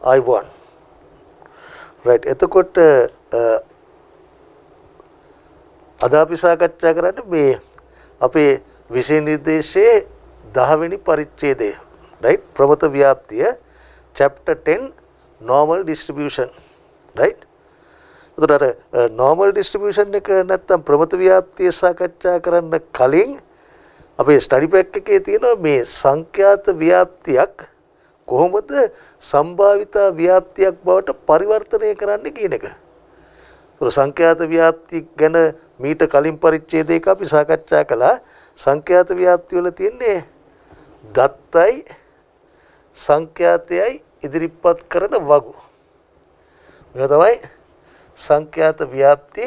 I1 right එතකොට අද අපි සාකච්ඡා කරන්නේ මේ අපේ විෂය නිර්දේශයේ 10 වෙනි පරිච්ඡේදය right ප්‍රමත ව්‍යාප්තිය chapter 10 normal distribution right එතකොට normal distribution එක නැත්තම් ප්‍රමත ව්‍යාප්තිය සාකච්ඡා කරන්න කලින් අපේ ස්ටඩි පැක් එකේ තියෙනවා මේ සංඛ්‍යාත ව්‍යාප්තියක් කොහොමද සම්භාවිත ව්‍යාප්තියක් බවට පරිවර්තනය කරන්න කියන එක. ඒතර සංඛ්‍යාත ව්‍යාප්ති ගැන මීට කලින් පරිච්ඡේදයක අපි සාකච්ඡා කළා. සංඛ්‍යාත ව්‍යාප්ති වල තියෙන්නේ දත්තයි සංඛ්‍යාතයයි ඉදිරිපත් කරන වගු. මේවා තමයි සංඛ්‍යාත ව්‍යාප්ති.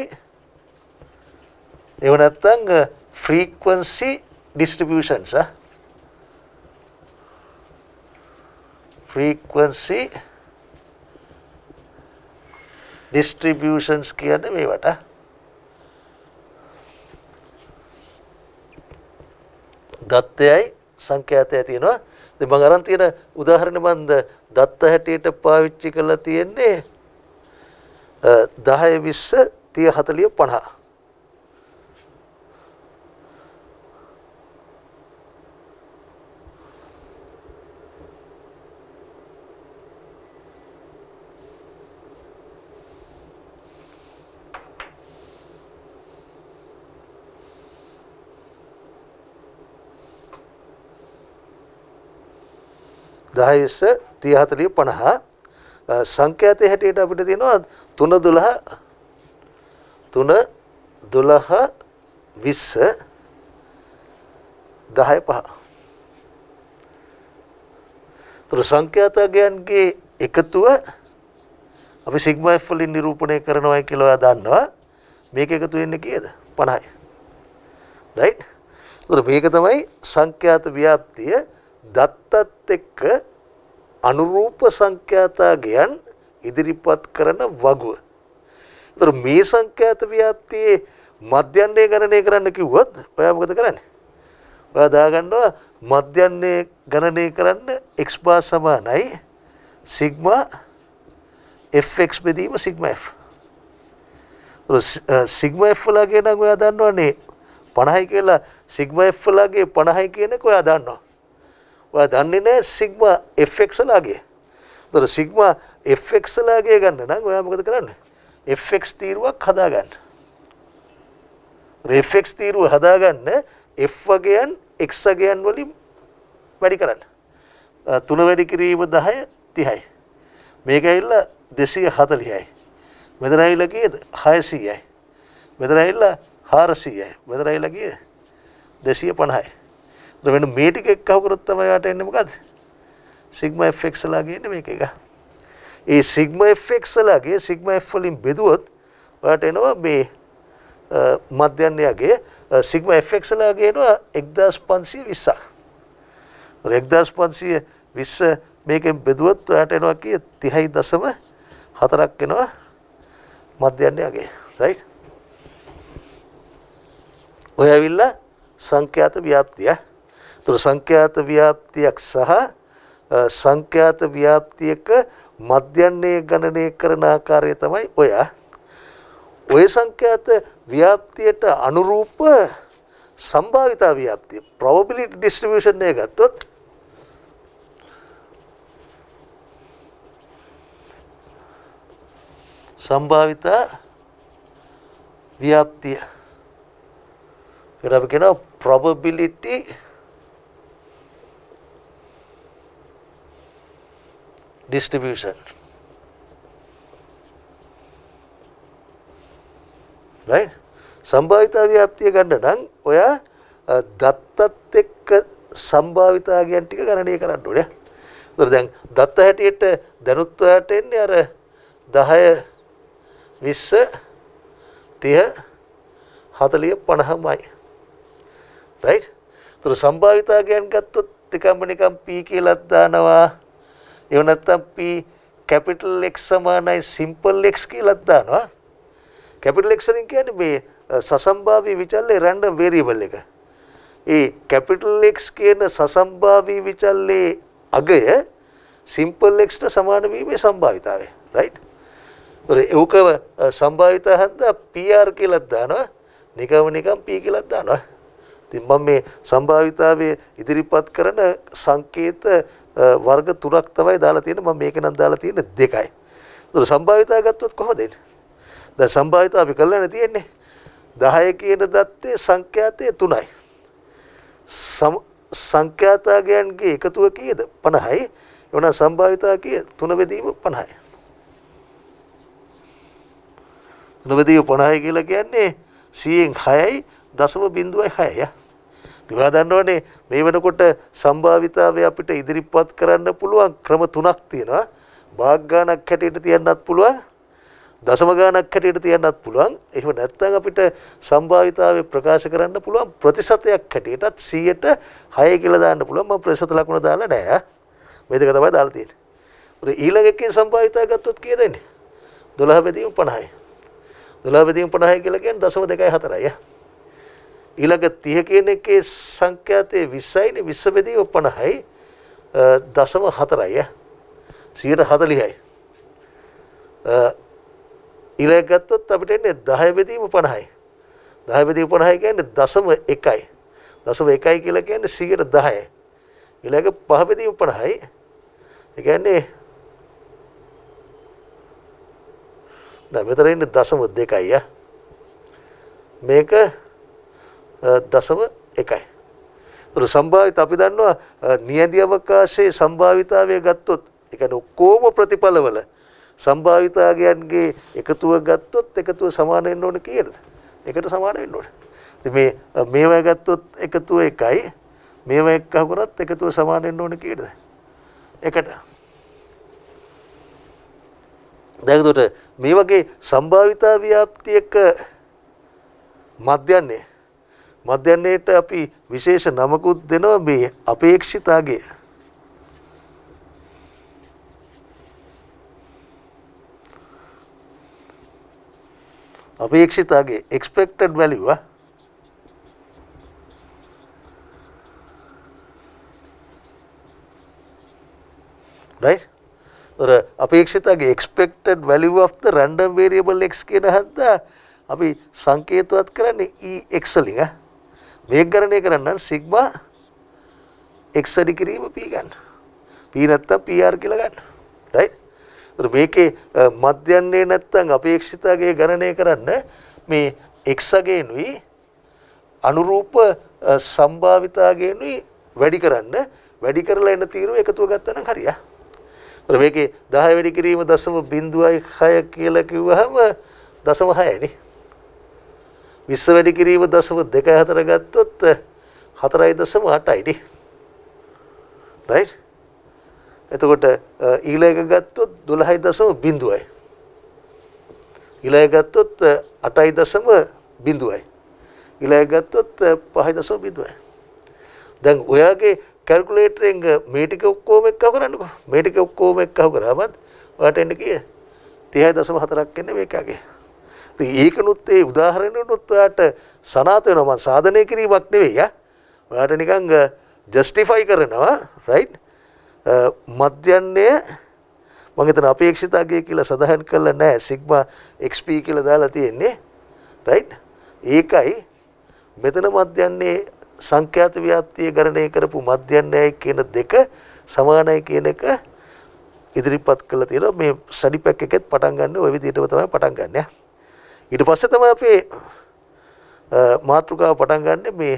ඒව නැත්තම් frequency distributions frequency distributions කියන්නේ මේවට දත්තයයි සංඛ්‍යාතයයි තියෙනවා. ඉතින් මම අරන් තියෙන උදාහරණ මම දත්ත හැටියට පාවිච්චි කරලා තියෙන්නේ 10 20 30 40 50 10 20 30 40 50 සංඛ්‍යාතයේ හැටියට අපිට තියෙනවා 3 12 3 12 20 10 5 තුර සංඛ්‍යාතයන්ගේ එකතුව අපි සිග්මා F වලින් නිරූපණය කරනවා කියලා ඔයා දන්නවා. මේක එකතු වෙන්නේ කීයද? 50යි. right? තුර මේක තමයි සංඛ්‍යාත ව්‍යාප්තිය. දත්තත් එක්ක අනුරූප සංඛ්‍යාතයන් ඉදිරිපත් කරන වගුව. ඒතර මේ සංඛ්‍යාත ව්‍යාප්තියේ මධ්‍යන්නේ ගණනය කරන්න කිව්වොත් ඔයා මොකද කරන්නේ? ඔයා දාගන්නවා මධ්‍යන්නේ ගණනය කරන්න x බාර් සමානයි සිග්මා fx බෙදීම සිග්මා f. සිග්මා f වලගේ නම් ඔයා දන්නවනේ 50යි කියලා සිග්මා f වලගේ 50යි කියන එක ඔයා දන්නවා. ඔයා දන්නේ නැහැ සිග්මා fx ලාගේ. ඒතර සිග්මා fx ලාගේ ගන්න නම් ඔයා මොකද කරන්නේ? fx තීරුවක් හදාගන්න. fx තීරුව හදාගන්න f වගයන් x වගයන් වලින් වැඩි කරන්න. 3 වැඩි කිරීම 10 30යි. මේක ඇවිල්ලා 240යි. මෙතන ඇවිල්ලා කීයද? 600යි. මෙතන ඇවිල්ලා 400යි. මෙතන ඇවිල්ලා කීයද? 250යි. වෙන මේ ටික එක්කව කරොත් තමයි යාට එන්නේ මොකද්ද? සිග්මා fx ලාගේ එන්නේ මේක එක. ඒ සිග්මා fx ලාගේ සිග්මා f වලින් බෙදුවොත් ඔයාට එනවා මේ මධ්‍යන්නයගේ සිග්මා fx ලාගේ එනවා 1520ක්. 1520 මේකෙන් බෙදුවොත් ඔයාට එනවා කීය 30.4ක් එනවා මධ්‍යන්නයගේ. right? ඔය ඇවිල්ලා සංඛ්‍යාත ව්‍යාප්තිය. तो संख्यात व्याप्तिයක් සහ සංඛ්‍යාත ව්‍යාප්තියක මධ්‍යන්නේ ගණනය කරන ආකාරය තමයි ඔය. ඔය සංඛ්‍යාත ව්‍යාප්තියට අනුරූප සම්භාවිත ව්‍යාප්තිය probability distribution එක ගත්තොත් සම්භාවිත ව්‍යාප්තිය අපි කියනවා probability distribution. right? සම්භාවිත ව්‍යාප්තිය ගන්න නම් ඔයා දත්තත් එක්ක සම්භාවිතාවයන් ටික ගණනය කරන්න ඕනේ. ඒතර දැන් දත්ත හැටියට දැනුත් ඔයාට එන්නේ අර 10 20 30 40 50මයි. right? ඒතර සම්භාවිතාවයන් ගත්තොත් එකම නිකම් p කියලා දානවා. එහෙම නැත්නම් p capital X සමානයි simple x කියලා දානවා. capital X වලින් කියන්නේ මේ සසම්භාවී විචල්ලේ random variable එක. ඒ capital X කියන සසම්භාවී විචල්ලේ අගය සිම්පල් එක්ස්ට සමාන වීමේ සම්භාවිතාවය රයිට්. ඒක සම්භාවිත හන්ද PR කියලා දානවා නිකම් P කියලා දානවා. ඉතින් මම මේ සම්භාවිතාවයේ ඉදිරිපත් කරන සංකේත වර්ග තුනක් තමයි දාලා තියෙන්නේ. මම මේක නම් දාලා තියෙන්නේ දෙකයි. ඒක සම්භාවිතාව ගත්තොත් කොහොමද එන්නේ? දැන් සම්භාවිතාව අපි කරලා තියෙන්නේ 10 කියන දත්තේ සංඛ්‍යාතයේ 3යි. සංඛ්‍යාතයන්ගේ එකතුව කීයද? 50යි. එවනම් සම්භාවිතාව කීය? 3 බෙදීම 50යි. 3 බෙදීම 50යි කියලා කියන්නේ 100න් 6යි 0.06යි. ඔයා දන්නවනේ මේ වෙනකොට සම්භාවිතාවය අපිට ඉදිරිපත් කරන්න පුළුවන් ක්‍රම තුනක් තියෙනවා. භාග ගණනක් හැටියට තියන්නත් පුළුවන්. දශම ගණනක් හැටියට තියන්නත් පුළුවන්. එහෙම නැත්නම් අපිට සම්භාවිතාවය ප්‍රකාශ කරන්න පුළුවන් ප්‍රතිශතයක් හැටියටත් 100ට 6 කියලා දාන්න පුළුවන්. මම ප්‍රතිශත ලකුණ දාලා නැහැ. මේ දෙක තමයි දාලා තියෙන්නේ. ඊළඟ එකකින් සම්භාවිතාවය ගත්තොත් කීයද එන්නේ? 12 බෙදීම 50යි. 12 බෙදීම 50යි කියලා කියන්නේ 0.24යි. ඊළඟ 30 කියන එකේ සංඛ්‍යාතයේ 20යිනේ 20 බෙදීම 50යි 0.4යි 140යි. ඊළඟ ගත්තොත් අපිට එන්නේ 10 බෙදීම 50යි. 10 බෙදීම 50යි කියන්නේ 0.1යි. 0.1යි කියලා කියන්නේ 110යි. ඊළඟ 5 බෙදීම 50යි. ඒ කියන්නේ මෙතන ඉන්නේ 0.2යි. මේක 0.1යි. ඒක සම්භාවිත අපි දන්නවා නියැදි අවකාශයේ සම්භාවිතාවය ගත්තොත් ඒ කියන්නේ ඔක්කොම ප්‍රතිඵලවල සම්භාවිතාවයන්ගේ එකතුව ගත්තොත් එකතුව සමාන වෙන්න ඕන කීයද? එකට සමාන වෙන්න ඕන. ඉතින් මේවා ගත්තොත් එකතුව 1යි. මේවා එක්ක කරත් එකතුව සමාන වෙන්න ඕන කීයද? එකට. දැන් උඩට මේ වගේ සම්භාවිතා ව්‍යාප්තියක මධ්‍යන්නේට අපි විශේෂ නමකුත් දෙනවා මේ අපේක්ෂිතාගේ. අපේක්ෂිතාගේ expected value right. අපේක්ෂිතගේ expected value of the random variable x කියන හද්ද අපි සංකේතවත් කරන්නේ ex වලින් මේක ගණනය කරන්න සිග්මා x අඩි කිරීම p ගන්න. p නැත්තම් pr කියලා ගන්න. right. ඒතර මේකේ මධ්‍යන්නේ නැත්තම් අපේක්ෂිතගේ ගණනය කරන්න මේ x ගේනුයි අනුරූප සම්භාවිතාවගේනුයි වැඩි කරලා එන තීරුව එකතුව ගත්තා නම් හරියයි. මේකේ 10 වැඩි කිරීම 0.06 කියලා කිව්වහම 0.6නේ. 20 වැඩි කිරීම 0.24 ගත්තොත් 4.8යිනේ. right. එතකොට ඊළඟ ගත්තොත් 12.0යි. ඊළඟ ගත්තොත් 8.0යි. ඊළඟ ගත්තොත් 5.0යි. දැන් ඔයාගේ කැල්කියුලේටරෙන් මේ ටික ඔක්කොම එක්කව කරන්නකෝ. මේ ටික ඔක්කොම එක්කව කරාමත් ඔයාට එන්නේ කීයද? 30.4ක් එන්නේ මේකගේ. ඉතින් ඒකනුත් ඒ උදාහරණෙනුත් ඔයාට සනාත වෙනවා. මම සාධනය කිරීමක් නෙවෙයි ඔයාට නිකන් ජස්ටිෆයි කරනවා right. මධ්‍යන්නේ මම හිතන අපේක්ෂිතගේ කියලා සඳහන් කරලා නැහැ. සිග්මා xp කියලා දාලා තියෙන්නේ right. ඒකයි මෙතන මධ්‍යන්නේ සංඛ්‍යාත ව්‍යාප්තිය ගණනය කරපු මධ්‍යන්නයයි කියන දෙක සමානයි කියන එක ඉදිරිපත් කළා තියෙනවා. මේ ස්ටඩි පැක් එකෙත් පටන් ගන්න ওই විදිහටම තමයි පටන් ගන්න. ඊට පස්සේ තමයි අපේ මාතෘකාව පටන් ගන්න මේ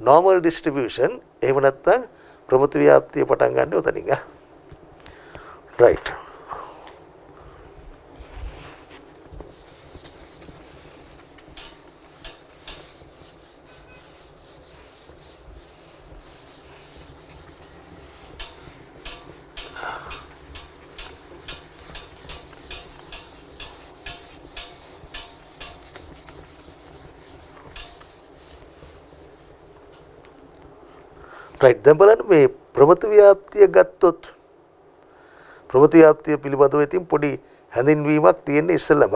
normal distribution. එහෙම නැත්නම් ප්‍රමුඛ ව්‍යාප්තිය පටන් ගන්න උතනින්. right. right. දැන් බලන්න මේ ප්‍රමුඛ ව්‍යාප්තිය ගත්තොත් ප්‍රමුඛ ව්‍යාප්තිය පිළිබඳව ඉතින් පොඩි හැඳින්වීමක් තියෙන ඉස්සෙල්ලම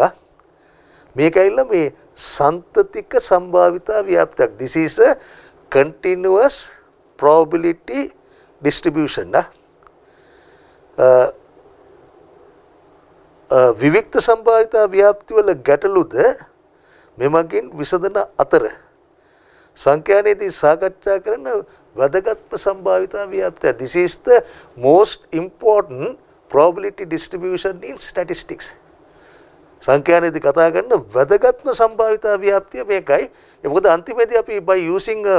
මේක ඇවිල්ලා මේ සන්තතික සම්භාවිතා ව්‍යාප්තියක්. this is a continuous probability distribution. විවික්ත සම්භාවිතා ව්‍යාප්තිවල ගැටලුද මෙමගින් විසඳන අතර සංඛ්‍යානයේදී සාකච්ඡා කරන වැදගත්ම සම්භාවිතා ව්‍යාප්තිය. This is the most important probability distribution in statistics. සංඛ්‍යානයේදී කතා කරන වැදගත්ම සම්භාවිතා ව්‍යාප්තිය මේකයි. ඒ මොකද අන්තිමේදී අපි by using a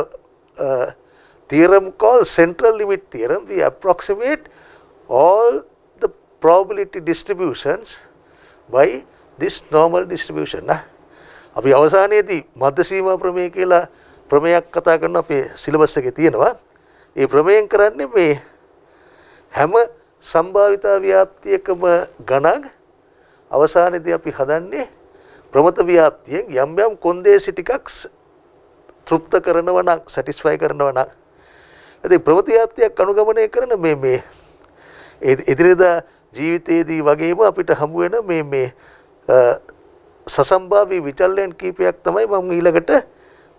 theorem called central limit theorem we approximate all the probability distributions by this normal distribution. අපි අවසානයේදී මධ්‍ය සීමා ප්‍රමේය කියලා ප්‍රමේයක් කතා කරන අපේ සිලබස් එකේ තියෙනවා. ඒ ප්‍රමේයෙන් කරන්නේ මේ හැම සම්භාවිතා ව්‍යාප්තියකම ගණන් අවසානයේදී අපි හදන්නේ ප්‍රමත ව්‍යාප්තියෙන් යම් යම් කොන්දේසි ටිකක් තෘප්ත කරනවා නම් සැටිස්ෆයි කරනවා නම් ඉතින් ප්‍රමත ව්‍යාප්තියක් අනුගමනය කරන මේ ඉදිරියදා ජීවිතයේදී වගේම අපිට හමු වෙන මේ සසම්භාවී විචල්යන් කීපයක් තමයි මම ඊළඟට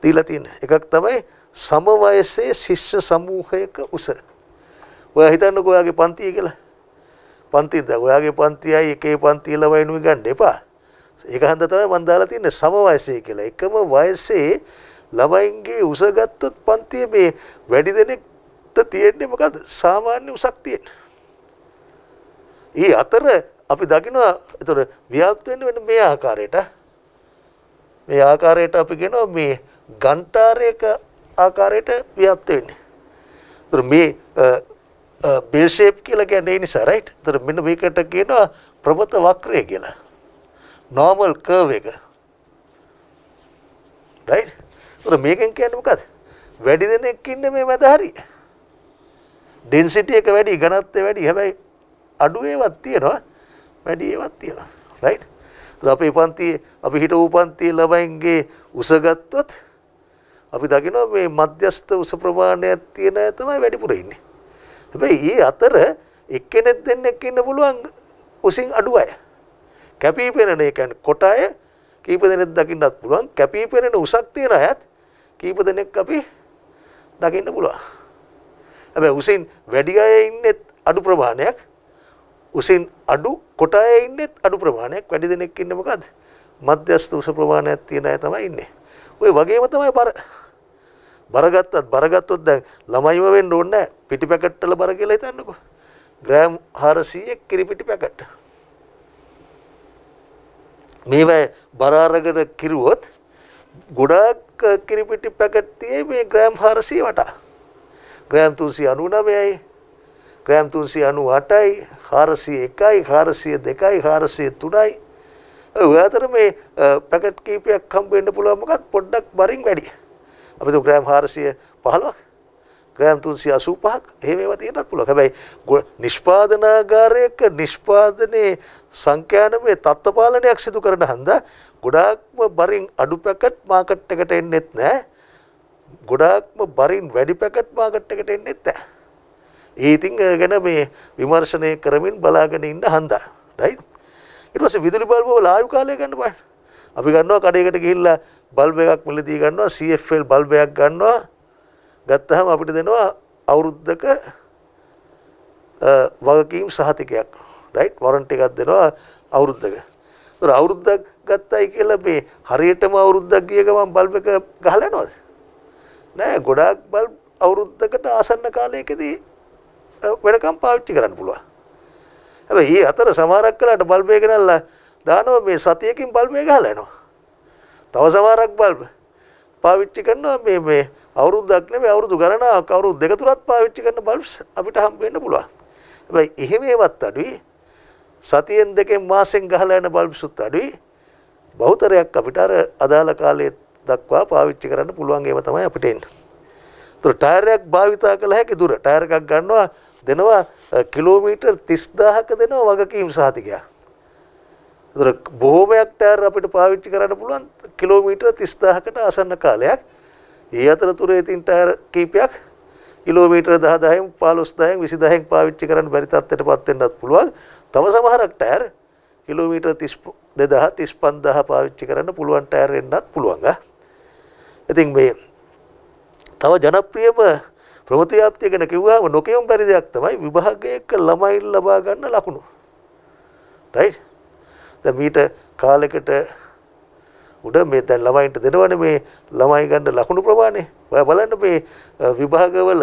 දීලා තියෙන්නේ. එකක් තමයි සම වයසේ ශිෂ්‍ය සමූහයක උස. ඔයා හිතන්නකෝ ඔයාගේ පන්තිය කියලා. පන්තිද ඔයාගේ පන්තියයි එකේ පන්තිය ළමයිනුයි ගන්න එපා. ඒක හන්ද තමයි මම දාලා තියන්නේ සම වයසේ කියලා. එකම වයසේ ළමයින්ගේ උස ගත්තොත් පන්තියේ මේ වැඩි දෙනෙක්ට තියෙන්නේ මොකද? සාමාන්‍ය උසක් තියෙන්නේ. ඊ අතර අපි දකිනවා ඒතර ව්‍යාප්ත වෙන්නේ මේ ආකාරයට. මේ ආකාරයට අපි කියනවා මේ ගන්ටාරයක ආකාරයට ව්‍යාප්ත වෙන්නේ. ඒතර මේ බෙල් ෂේප් කියලා කියන්නේ ඒ නිසා රයිට්. ඒතර මෙන්න මේකට කියනවා ප්‍රමත වක්‍රය කියලා. normal curve එක. රයිට්. ඒතර මේකෙන් කියන්නේ මොකද? වැඩි දෙනෙක් ඉන්නේ මේ මැද හරිය. density එක වැඩි, ඝනත්වය වැඩි. හැබැයි අඩු ඒවත් තියෙනවා, වැඩි ඒවත් තියෙනවා. රයිට්. ඒතර අපේ පන්තියේ අපි හිටපු පන්තියේ ළමයින්ගේ උස ගත්තොත් අපි දකිනවා මේ මධ්‍යස්ථ උස ප්‍රමාණයක් තියෙන අය තමයි වැඩිපුර ඉන්නේ. හැබැයි ඊ අතර එක්කෙනෙක් දෙන්නෙක් ඉන්න පුළුවන් උසින් අඩු අය. කැපී පෙනෙන ඒ කියන්නේ කොට අය කීප දෙනෙක් දකින්නත් පුළුවන්. කැපී පෙනෙන උසක් තියෙන අයත් කීප දෙනෙක් අපි දකින්න පුළුවන්. හැබැයි උසින් වැඩි අය ඉන්නේ අඩු ප්‍රමාණයක්. උසින් අඩු කොට අය ඉන්නේ අඩු ප්‍රමාණයක්. වැඩි දෙනෙක් ඉන්නේ මොකද්ද? මධ්‍යස්ථ උස ප්‍රමාණයක් තියෙන අය තමයි ඉන්නේ. ඔය වගේම තමයි බර ගත්තොත් දැන් ළමයිව වෙන්න ඕනේ නැහැ. පිටි පැකට් වල බර කියලා හිතන්නකෝ. ග්‍රෑම් 400 කිරි පිටි පැකට්. මේවා බර අරගෙන කිරුවොත් ගොඩාක් කිරි පිටි පැකට් තියේ මේ ග්‍රෑම් 400 වටා. ග්‍රෑම් 399යි, ග්‍රෑම් 398යි, 401යි, 402යි, 403යි. ඔය අතර මේ පැකට් කීපයක් හම්බ වෙන්න පුළුවන් මොකක්ද පොඩ්ඩක් බරින් වැඩි. අපි તો ග්‍රෑම් 415ක්, ග්‍රෑම් 385ක් එහෙම ඒවා තියෙන්නත් පුළුවන්. හැබැයි නිෂ්පාදනාගාරයක නිෂ්පාදනයේ සංඛ්‍යානමය තත්ත්ව පාලනයක් සිදු කරන හන්දා ගොඩාක්ම බරින් අඩු පැකට් මාකට් එකට එන්නෙත් නැහැ. ගොඩාක්ම බරින් වැඩි පැකට් මාකට් එකට එන්නෙත් නැහැ. ඒ ඉතින් ගැන මේ විමර්ශනය කරමින් බලාගෙන ඉන්න හන්දා. රයිට්. ඊට පස්සේ විදුලි බල්බ වල ආයු කාලය ගන්න බලන්න. අපි ගන්නවා කඩේකට ගිහිල්ලා බල්බ් එකක් මිලදී ගන්නවා CFL බල්බ් එකක් ගන්නවා. ගත්තාම අපිට දෙනවා අවුරුද්දක වගකීම් සහතිකයක්. රයිට් වොරන්ටි එකක් දෙනවා අවුරුද්දක. ඒතර අවුරුද්දක් ගත්තයි කියලා මේ හරියටම අවුරුද්දක් ගිය ගමන් බල්බ් එක ගහලා යනවද? නෑ ගොඩාක් බල්බ් අවුරුද්දකට ආසන්න කාලයකදී වෙනකම් පාවිච්චි කරන්න පුළුවන්. හැබැයි මේ අතර සමහරක් කලකට බල්බ් එක ගෙනල්ලා දානවා මේ සතියකින් බල්බ් එක ගහලා යනවා. තව සමහරක් බල්බ් පාවිච්චි කරනවා මේ අවුරුද්දක් නෙමෙයි අවුරුදු ගණනාවක් අවුරුදු දෙක තුනක් පාවිච්චි කරන බල්බ්ස් අපිට හම්බ වෙන්න පුළුවන්. හැබැයි එහෙම ඒවත් අඩුයි. සතියෙන් දෙකෙන් මාසෙන් ගහලා යන බල්බ්ස් උත් අඩුයි. බහුතරයක් අපිට අර අදාළ කාලයේ දක්වා පාවිච්චි කරන්න පුළුවන් ඒවා තමයි අපිට එන්නේ. ඒතර ටයර් එකක් භාවිතා කළ හැකි දුර ටයර් එකක් ගන්නවා දෙනවා කිලෝමීටර් 30000ක දෙනවා වගකීම් සහතිකයක්. ඒතර බොහෝමයක් ටයර් අපිට පාවිච්චි කරන්න පුළුවන් කිලෝමීටර් 30000කට ආසන්න කාලයක්. ඒ අතරතුරේ ඉතින් ටයර් කීපයක් කිලෝමීටර් 10000න් 15000න් 20000න් පාවිච්චි කරන්න බැරි තත්ත්වයටපත් වෙන්නත් පුළුවන්. තව සමහරක් ටයර් කිලෝමීටර් 32000 35000 පාවිච්චි කරන්න පුළුවන් ටයර් එන්නත් පුළුවන්. ඉතින් මේ තව ජනප්‍රියම ප්‍රවෘත්ති ව්‍යාප්තිය ගැන කිව්වහම නොකියුම් බැරි දෙයක් තමයි විභාගයක ළමයි ලබා ගන්න ලකුණු. රයිට්? දැන් මීට කාලයකට උඩ මේ දැන් ළමයින්ට දෙනවනේ මේ ළමයි ගන්න ලකුණු ප්‍රමාණය. ඔයා බලන්න මේ විභාගවල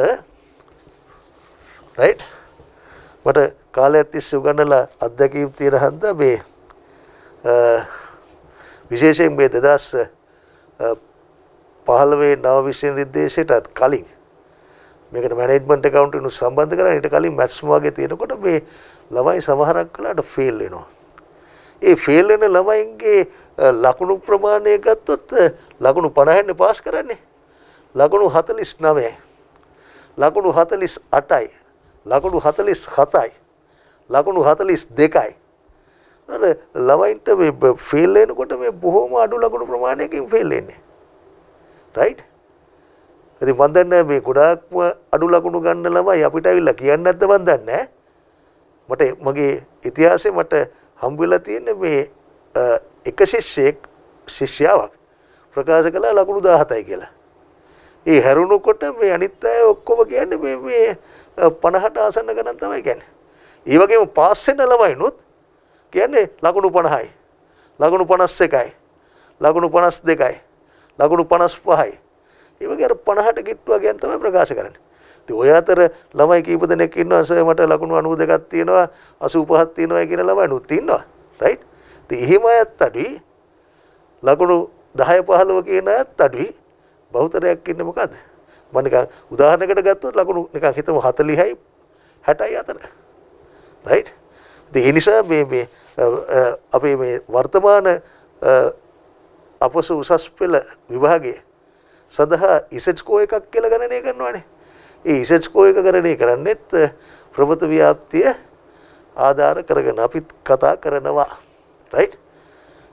රයිට්? මට කාලයක් තිස්සේ උගන්නලා අත්දැකීම් තියෙන හන්දා මේ විශේෂයෙන් මේ 2015 නව විෂය නිර්දේශයටත් කලින් මේකට මැනේජ්මන්ට් ඇකවුන්ටින් උත් සම්බන්ධ කරලා ඊට කලින් මැත්ස් වගේ තියෙනකොට මේ ළමයි සමහරක් වෙලාවට ෆේල් වෙනවා. ඒ ෆේල් වෙන ළමයින්ගේ ලකුණු ප්‍රමාණය ගත්තොත් ලකුණු 50න් පාස් කරන්නේ. ලකුණු 49යි. ලකුණු 48යි. ලකුණු 47යි. ලකුණු 42යි. අර ළමයින්ට මේ ෆේල් වෙනකොට මේ බොහොම අඩු ලකුණු ප්‍රමාණයකින් ෆේල් වෙන්නේ. රයිට්? ඉතින් මම දන්නේ මේ ගොඩාක්ම අඩු ලකුණු ගන්න ළමයි අපිට ඇවිල්ලා කියන්නේ නැද්ද මන් දන්නේ නැහැ. මට මගේ ඉතිහාසයේ මට හම්බ වෙලා තියෙන මේ එක ශිෂ්‍යාවක් ප්‍රකාශ කළා ලකුණු 17යි කියලා. ඒ හැරුණුකොට මේ අනිත් අය ඔක්කොම කියන්නේ මේ 50ට ආසන්න ගණන් තමයි කියන්නේ. ඒ වගේම පාස් වෙන ළමයිනුත් කියන්නේ ලකුණු 50යි. ලකුණු 51යි. ලකුණු 52යි. ලකුණු 55යි. ඒ වගේ අර 50ට කිට්ටුවා කියන තමයි ප්‍රකාශ කරන්නේ. ඉතින් ඔය අතර ළමයි කීප දෙනෙක් ඉන්නවා සර් මට ලකුණු 92ක් තියෙනවා 85ක් තියෙනවා කියන ළමයිනුත් ඉන්නවා. රයිට්? ඉතින් එහෙම අයත් අඩුයි. ලකුණු 10 15 කියන අයත් අඩුයි. බහුතරයක් ඉන්නේ මොකද්ද? මම නිකන් උදාහරණයකට ගත්තොත් ලකුණු නිකන් හිතමු 40යි 60යි අතර. රයිට්? ඉතින් ඒ නිසා මේ අපේ මේ වර්තමාන අපොස උසස් පෙළ විභාගයේ සඳහා ඉසෙට් ස්කෝර් එකක් කියලා ගණනය කරනවානේ. ඒ ඉසෙට් ස්කෝර් එක ගණනය කරන්නේත් ප්‍රවෘත්ති ව්‍යාප්තිය ආධාර කරගෙන අපි කතා කරනවා. රයිට්?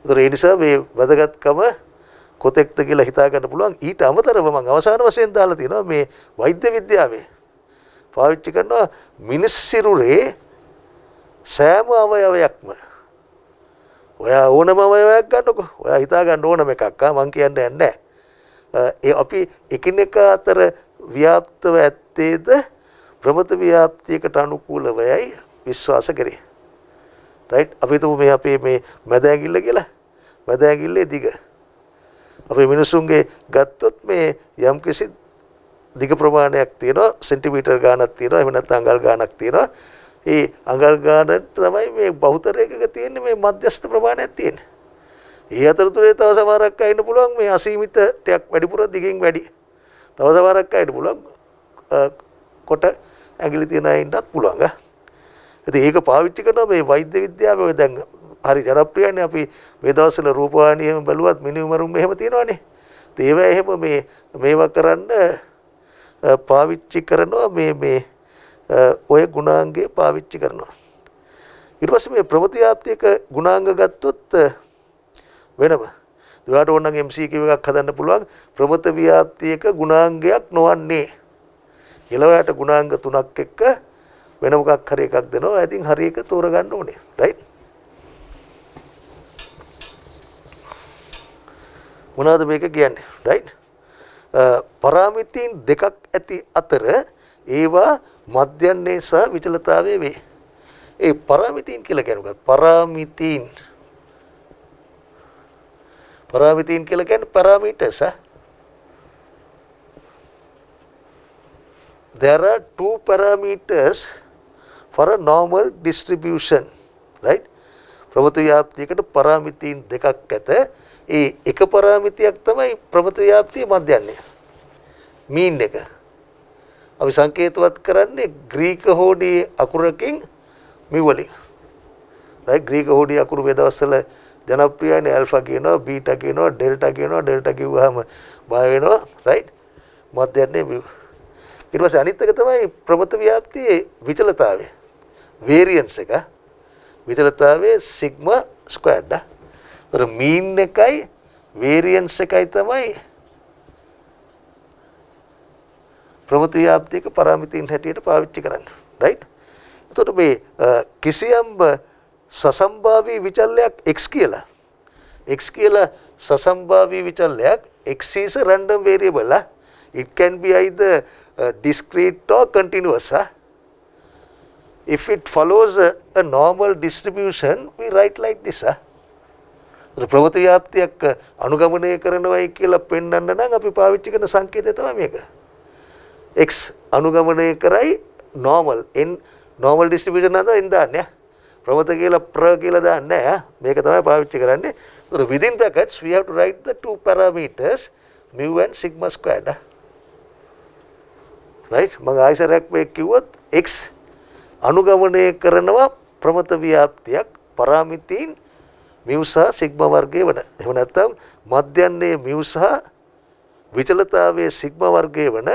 ඒතර ඒ නිසා මේ වැදගත්කම කොතෙක්ද කියලා හිතා ගන්න පුළුවන්. ඊට අමතරව මම අවසාන වශයෙන් දාලා තියෙනවා මේ වෛද්‍ය විද්‍යාවේ පාවිච්චි කරනවා මිනිස් සිරුරේ සෑම අවයවයක්ම. ඔයා ඕනම අවයවයක් ගන්නකො. ඔයා හිතා ගන්න ඕනම එකක්. මං කියන්නේ නැහැ. ඒ අපි එකිනෙක අතර ව්‍යාප්තව ඇත්තේද ප්‍රවෘත්ති ව්‍යාප්තියකට අනුකූලවයි විශ්වාස කරේ. රයිට්? අපි හිතමු මේ අපේ මේ මැද ඇඟිල්ල කියලා. මැද ඇඟිල්ලේ දිග. අපේ මිනිසුන්ගේ ගත්තොත් මේ යම්කිසි දිග ප්‍රමාණයක් තියෙනවා සෙන්ටිමීටර් ගාණක් තියෙනවා එහෙම නැත්නම් අඟල් ගාණක් තියෙනවා. ඒ අඟල් ගාණට තමයි මේ බහුතරයක තියෙන්නේ මේ මධ්‍යස්ථ ප්‍රමාණයක් තියෙන්නේ. ඒ අතරතුරේ තව සමහරක් අය ඉන්න පුළුවන් මේ අසීමිත ටයක් වැඩිපුර දිගින් වැඩි. තව සමහරක් අයට පුළුවන් කොට ඇඟිලි තියන අය ඉන්නත් පුළුවන්. ඉතින් ඒක පාවිච්චි කරනවා මේ වෛද්‍ය විද්‍යාවේ ඔය දැන් හරි ජනප්‍රියනේ අපි මේ දවස්වල රූපවාහිනියෙම බලුවත් මිනිමරුම් එහෙම තියෙනවානේ. ඉතින් ඒවා එහෙම මේවා කරන්න පාවිච්චි කරනවා මේ ඔය ගුණාංගය පාවිච්චි කරනවා. ඊට පස්සේ මේ ප්‍රවෘත්ති ව්‍යාප්තියක ගුණාංග ගත්තොත් වෙනම ඔයාලට ඕන නම් MCQ එකක් හදන්න පුළුවන් ප්‍රවෘත්ති ව්‍යාප්තියක ගුණාංගයක් නොවන්නේ කියලා. ඔයාලට ගුණාංග තුනක් එක්ක වෙන මොකක් හරි එකක් දෙනවා. I think හරි එක තෝරගන්න ඕනේ. right? මොනවද මේක කියන්නේ? right? පරාමිතීන් දෙකක් ඇති අතර ඒවා මධ්‍යන්නේ සහ විචලතාවයේ වේ. ඒ පරාමිතීන් කියලා කියන්නේ පරාමිතීන් කියලා කියන්නේ parameters. There are two parameters for a normal distribution. Right? ප්‍රවෘත්ති ව්‍යාප්තියකට පරාමිතීන් දෙකක් ඇත. ඒ එක පරාමිතියක් තමයි ප්‍රවෘත්ති ව්‍යාප්තිය මධ්‍යන්නේ. මීන් එක. අපි සංකේතවත් කරන්නේ ග්‍රීක හෝඩි අකුරකින් මිවලින්. right? ග්‍රීක හෝඩි අකුරු මේ දවස්වල ජනප්‍රියනේ ඇල්ෆා කියනවා, බීටා කියනවා, ඩෙල්ටා කියනවා. ඩෙල්ටා කිව්වහම බය වෙනවා. right? මධ්‍යන්නේ මිව්. ඊට පස්සේ අනිත් එක තමයි ප්‍රවෘත්ති ව්‍යාප්තියේ විචලතාවය. variance එක. විචලතාවයේ සිග්මා ස්ක්වයර්ඩ්. ඒතර මීන් එකයි variance එකයි තමයි ප්‍රවෘත්ති ව්‍යාප්තියක පරාමිතීන් හැටියට පාවිච්චි කරන්නේ. right? එතකොට මේ කිසියම් සසම්භාවී විචලනයක් x කියලා. x කියලා සසම්භාවී විචලනයක් x is a random variable. It can be either discrete or continuous. If it follows a normal distribution, we write like this. ප්‍රමත ව්‍යාප්තියක් අනුගමනය කරනවයි කියලා පෙන්වන්න නම් අපි පාවිච්චි කරන සංකේතය තමයි මේක. x අනුගමනය කරයි normal n normal distribution නේද n දාන්නේ. ප්‍රමත කියලා ප්‍ර කියලා දාන්නේ නැහැ. මේක තමයි පාවිච්චි කරන්නේ. So within brackets we have to write the two parameters mu and sigma squared. Right? මම ආයිසරයක් මේ කිව්වොත් x අනුගමනය කරනවා ප්‍රමත ව්‍යාප්තියක් පරාමිතීන් mu සහ සිග්මා වර්ගයේ වන. එහෙම නැත්නම් මධ්‍යන්නේ mu සහ විචලතාවයේ සිග්මා වර්ගයේ වන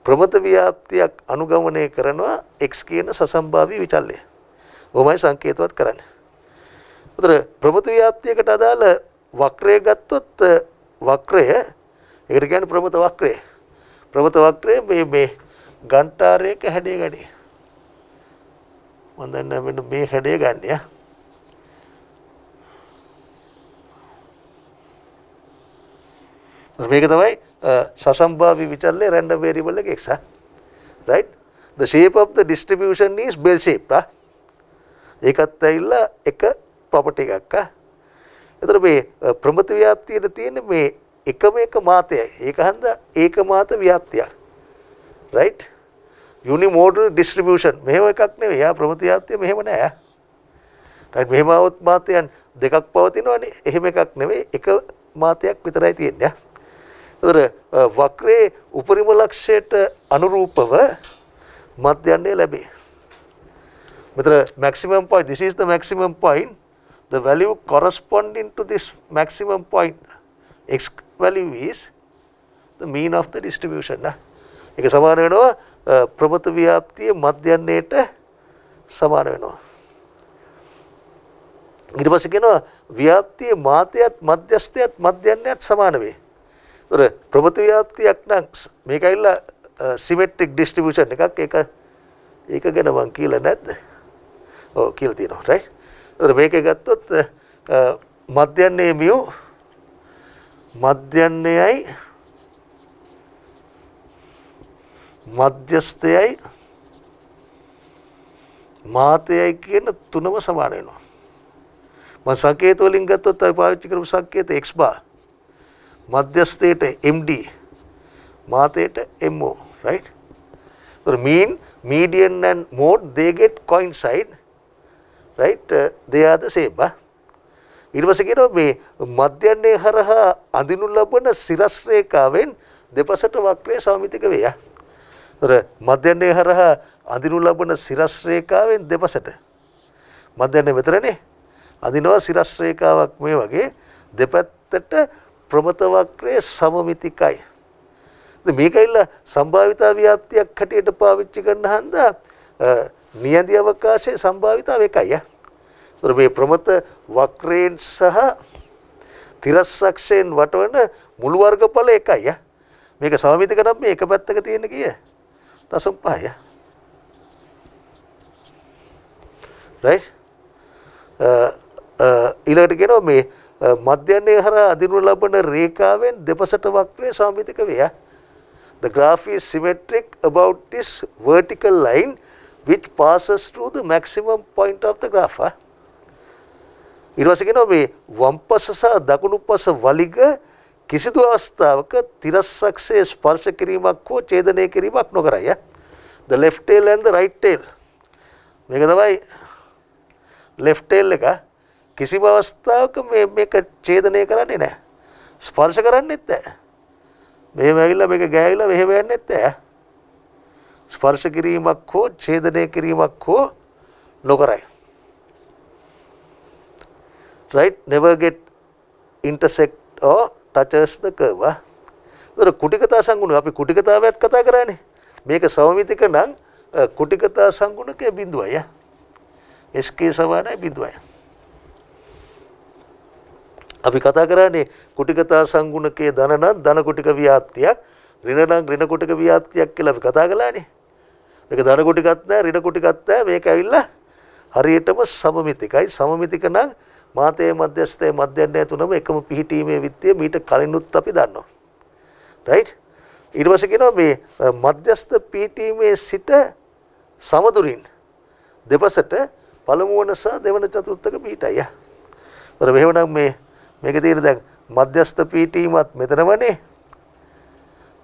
ප්‍රමත ව්‍යාප්තියක් අනුගමනය කරනවා x කියන සසම්භාවී විචල්‍යය. ඔබයි සංකේතවත් කරන්නේ. උතර ප්‍රමත ව්‍යාප්තියකට අදාළ වක්‍රය ගත්තොත් වක්‍රය ඒකට කියන්නේ ප්‍රමත වක්‍රය. ප්‍රමත වක්‍රය මේ ගන්ටාරයක හැඩය ගන්නේ. මම දන්නේ මෙන්න මේ හැඩය ගන්න. මේක තමයි සසම්භාවී විචල්‍ය random variable එක x. Right? The shape of the distribution is bell shaped. ඒකත් ඇවිල්ලා එක property එකක්. එතකොට මේ ප්‍රමත ව්‍යාප්තියේ තියෙන මේ එකම එක මාතයයි. ඒක හන්ද ඒකමාත ව්‍යාප්තියක්. Right? Unimodal distribution. මෙහෙම එකක් නෙවෙයි. යා ප්‍රමත ව්‍යාප්තිය මෙහෙම නෑ. right? මෙහෙම આવොත් මාතයන් දෙකක් පවතිනවනේ. එහෙම එකක් නෙවෙයි. එක මාතයක් විතරයි තියෙන්නේ. වක්‍රයේ උපරිම ලක්ෂයට අනුරූපව මධ්‍යන්නේ ලැබේ. මෙතන maximum point, this is the maximum point. The value corresponding to this maximum point, x value is the mean of the distribution. ඒක සමාන වෙනවා ප්‍රමත ව්‍යාප්තිය මධ්‍යන්නේට සමාන වෙනවා. ඊට පස්සේ කියනවා ව්‍යාප්තිය මාතයත් මධ්‍යස්ථයත් මධ්‍යන්නයත් සමාන වේ. ප්‍රමත ව්‍යාප්තියක් නම් මේක ඇවිල්ලා සිමෙට්‍රික් ඩිස්ට්‍රිබියුෂන් එකක්. ඒක ගැන මම කියලා නැද්ද? ඔව් කියලා තියෙනවා. රයිට්. ඒතර මේකේ ගත්තොත් මධ්‍යන්නේ mu මධ්‍යන්නේයි මධ්‍යස්ථයයි මාතයයි කියන තුනම සමාන වෙනවා. මම සංකේත වලින් ගත්තොත් අපි පාවිච්චි කරපු සංකේත x bar මධ්‍යස්ථයට MD මාතයට MO. Right? So mean, median and mode they get coincide. Right? They are the same. ඊට පස්සේ කියනවා මේ මධ්‍යන්නේ හරහා අඳිනු ලබන සිරස් රේඛාවෙන් දෙපසට වක්‍රය සමමිතික වේ. ඒතර මධ්‍යන්නේ හරහා අඳිනු ලබන සිරස් රේඛාවෙන් දෙපසට මධ්‍යන්නේ මෙතනනේ අඳිනවා සිරස් රේඛාවක් මේ වගේ දෙපැත්තට ප්‍රමත වක්‍රය සමමිතිකයි. මේකයිලා සම්භාවිතා ව්‍යාප්තියක් හැටියට පාවිච්චි කරන හන්දා නියඳි අවකාශයේ සම්භාවිතාව එකයි. ඒතර මේ ප්‍රමත වක්‍රයෙන් සහ තිරස්සක්ෂයෙන් වටවන මුළු වර්ගඵල එකයි. මේක සමමිතික නම් මේ එක පැත්තක තියෙන කීය? 0.5. right? ඊළඟට කියනවා මේ මධ්‍යන්නේ හරහා අදිනු ලබන රේඛාවෙන් දෙපසට වක්‍රය සමමිතික වේ. The graph is symmetric about this vertical line which passes through the maximum point of the graph. ඊට පස්සේ කියනවා මේ වම්පස සහ දකුණුපස වලිග කිසිදු අවස්ථාවක තිරස්සක්ෂයේ ස්පර්ශ කිරීමක් හෝ ඡේදනය කිරීමක් නොකරයි. The left tail and the right tail. මේක තමයි left tail එක. කිසිම අවස්ථාවක මේක ඡේදනය කරන්නේ නැහැ. ස්පර්ශ කරන්නේත් නැහැ. මෙහෙම ඇවිල්ලා මේක ගෑවිලා මෙහෙම යන්නේත් නැහැ. ස්පර්ශ කිරීමක් හෝ ඡේදනය කිරීමක් හෝ නොකරයි. Right? Never get intersect or touches the curve. ඒතර කුටිකතා සංගුණ අපි කුටිකතාවයත් කතා කරානේ. මේක සමමිතික නම් කුටිකතා සංගුණකයේ බිඳුවයි. SK සමානයි බිඳුවයි. අපි කතා කරන්නේ කුටිකතා සංගුණකයේ ධන නම් ධන කුටික ව්‍යාප්තියක්, ඍණ නම් ඍණ කුටික ව්‍යාප්තියක් කියලා අපි කතා කළානේ. මේක ධන කුටිකත් නැහැ, ඍණ කුටිකත් නැහැ. මේක ඇවිල්ලා හරියටම සමමිතිකයි. සමමිතික නම් මාතේ මධ්‍යස්ථයේ මධ්‍යන්නේ තුනම එකම පිහිටීමේ විත්තිය මීට කලිනුත් අපි දන්නවා. right? ඊට පස්සේ කියනවා මේ මධ්‍යස්ථ පීඨීමේ සිට සමදුරින් දෙපසට පළමු වන සහ දෙවන චතුර්ථක පීඨය. ඒතර මෙහෙමනම් මේකේ තියෙන දැන් මධ්‍යස්ථ පීඨීමත් මෙතනමනේ.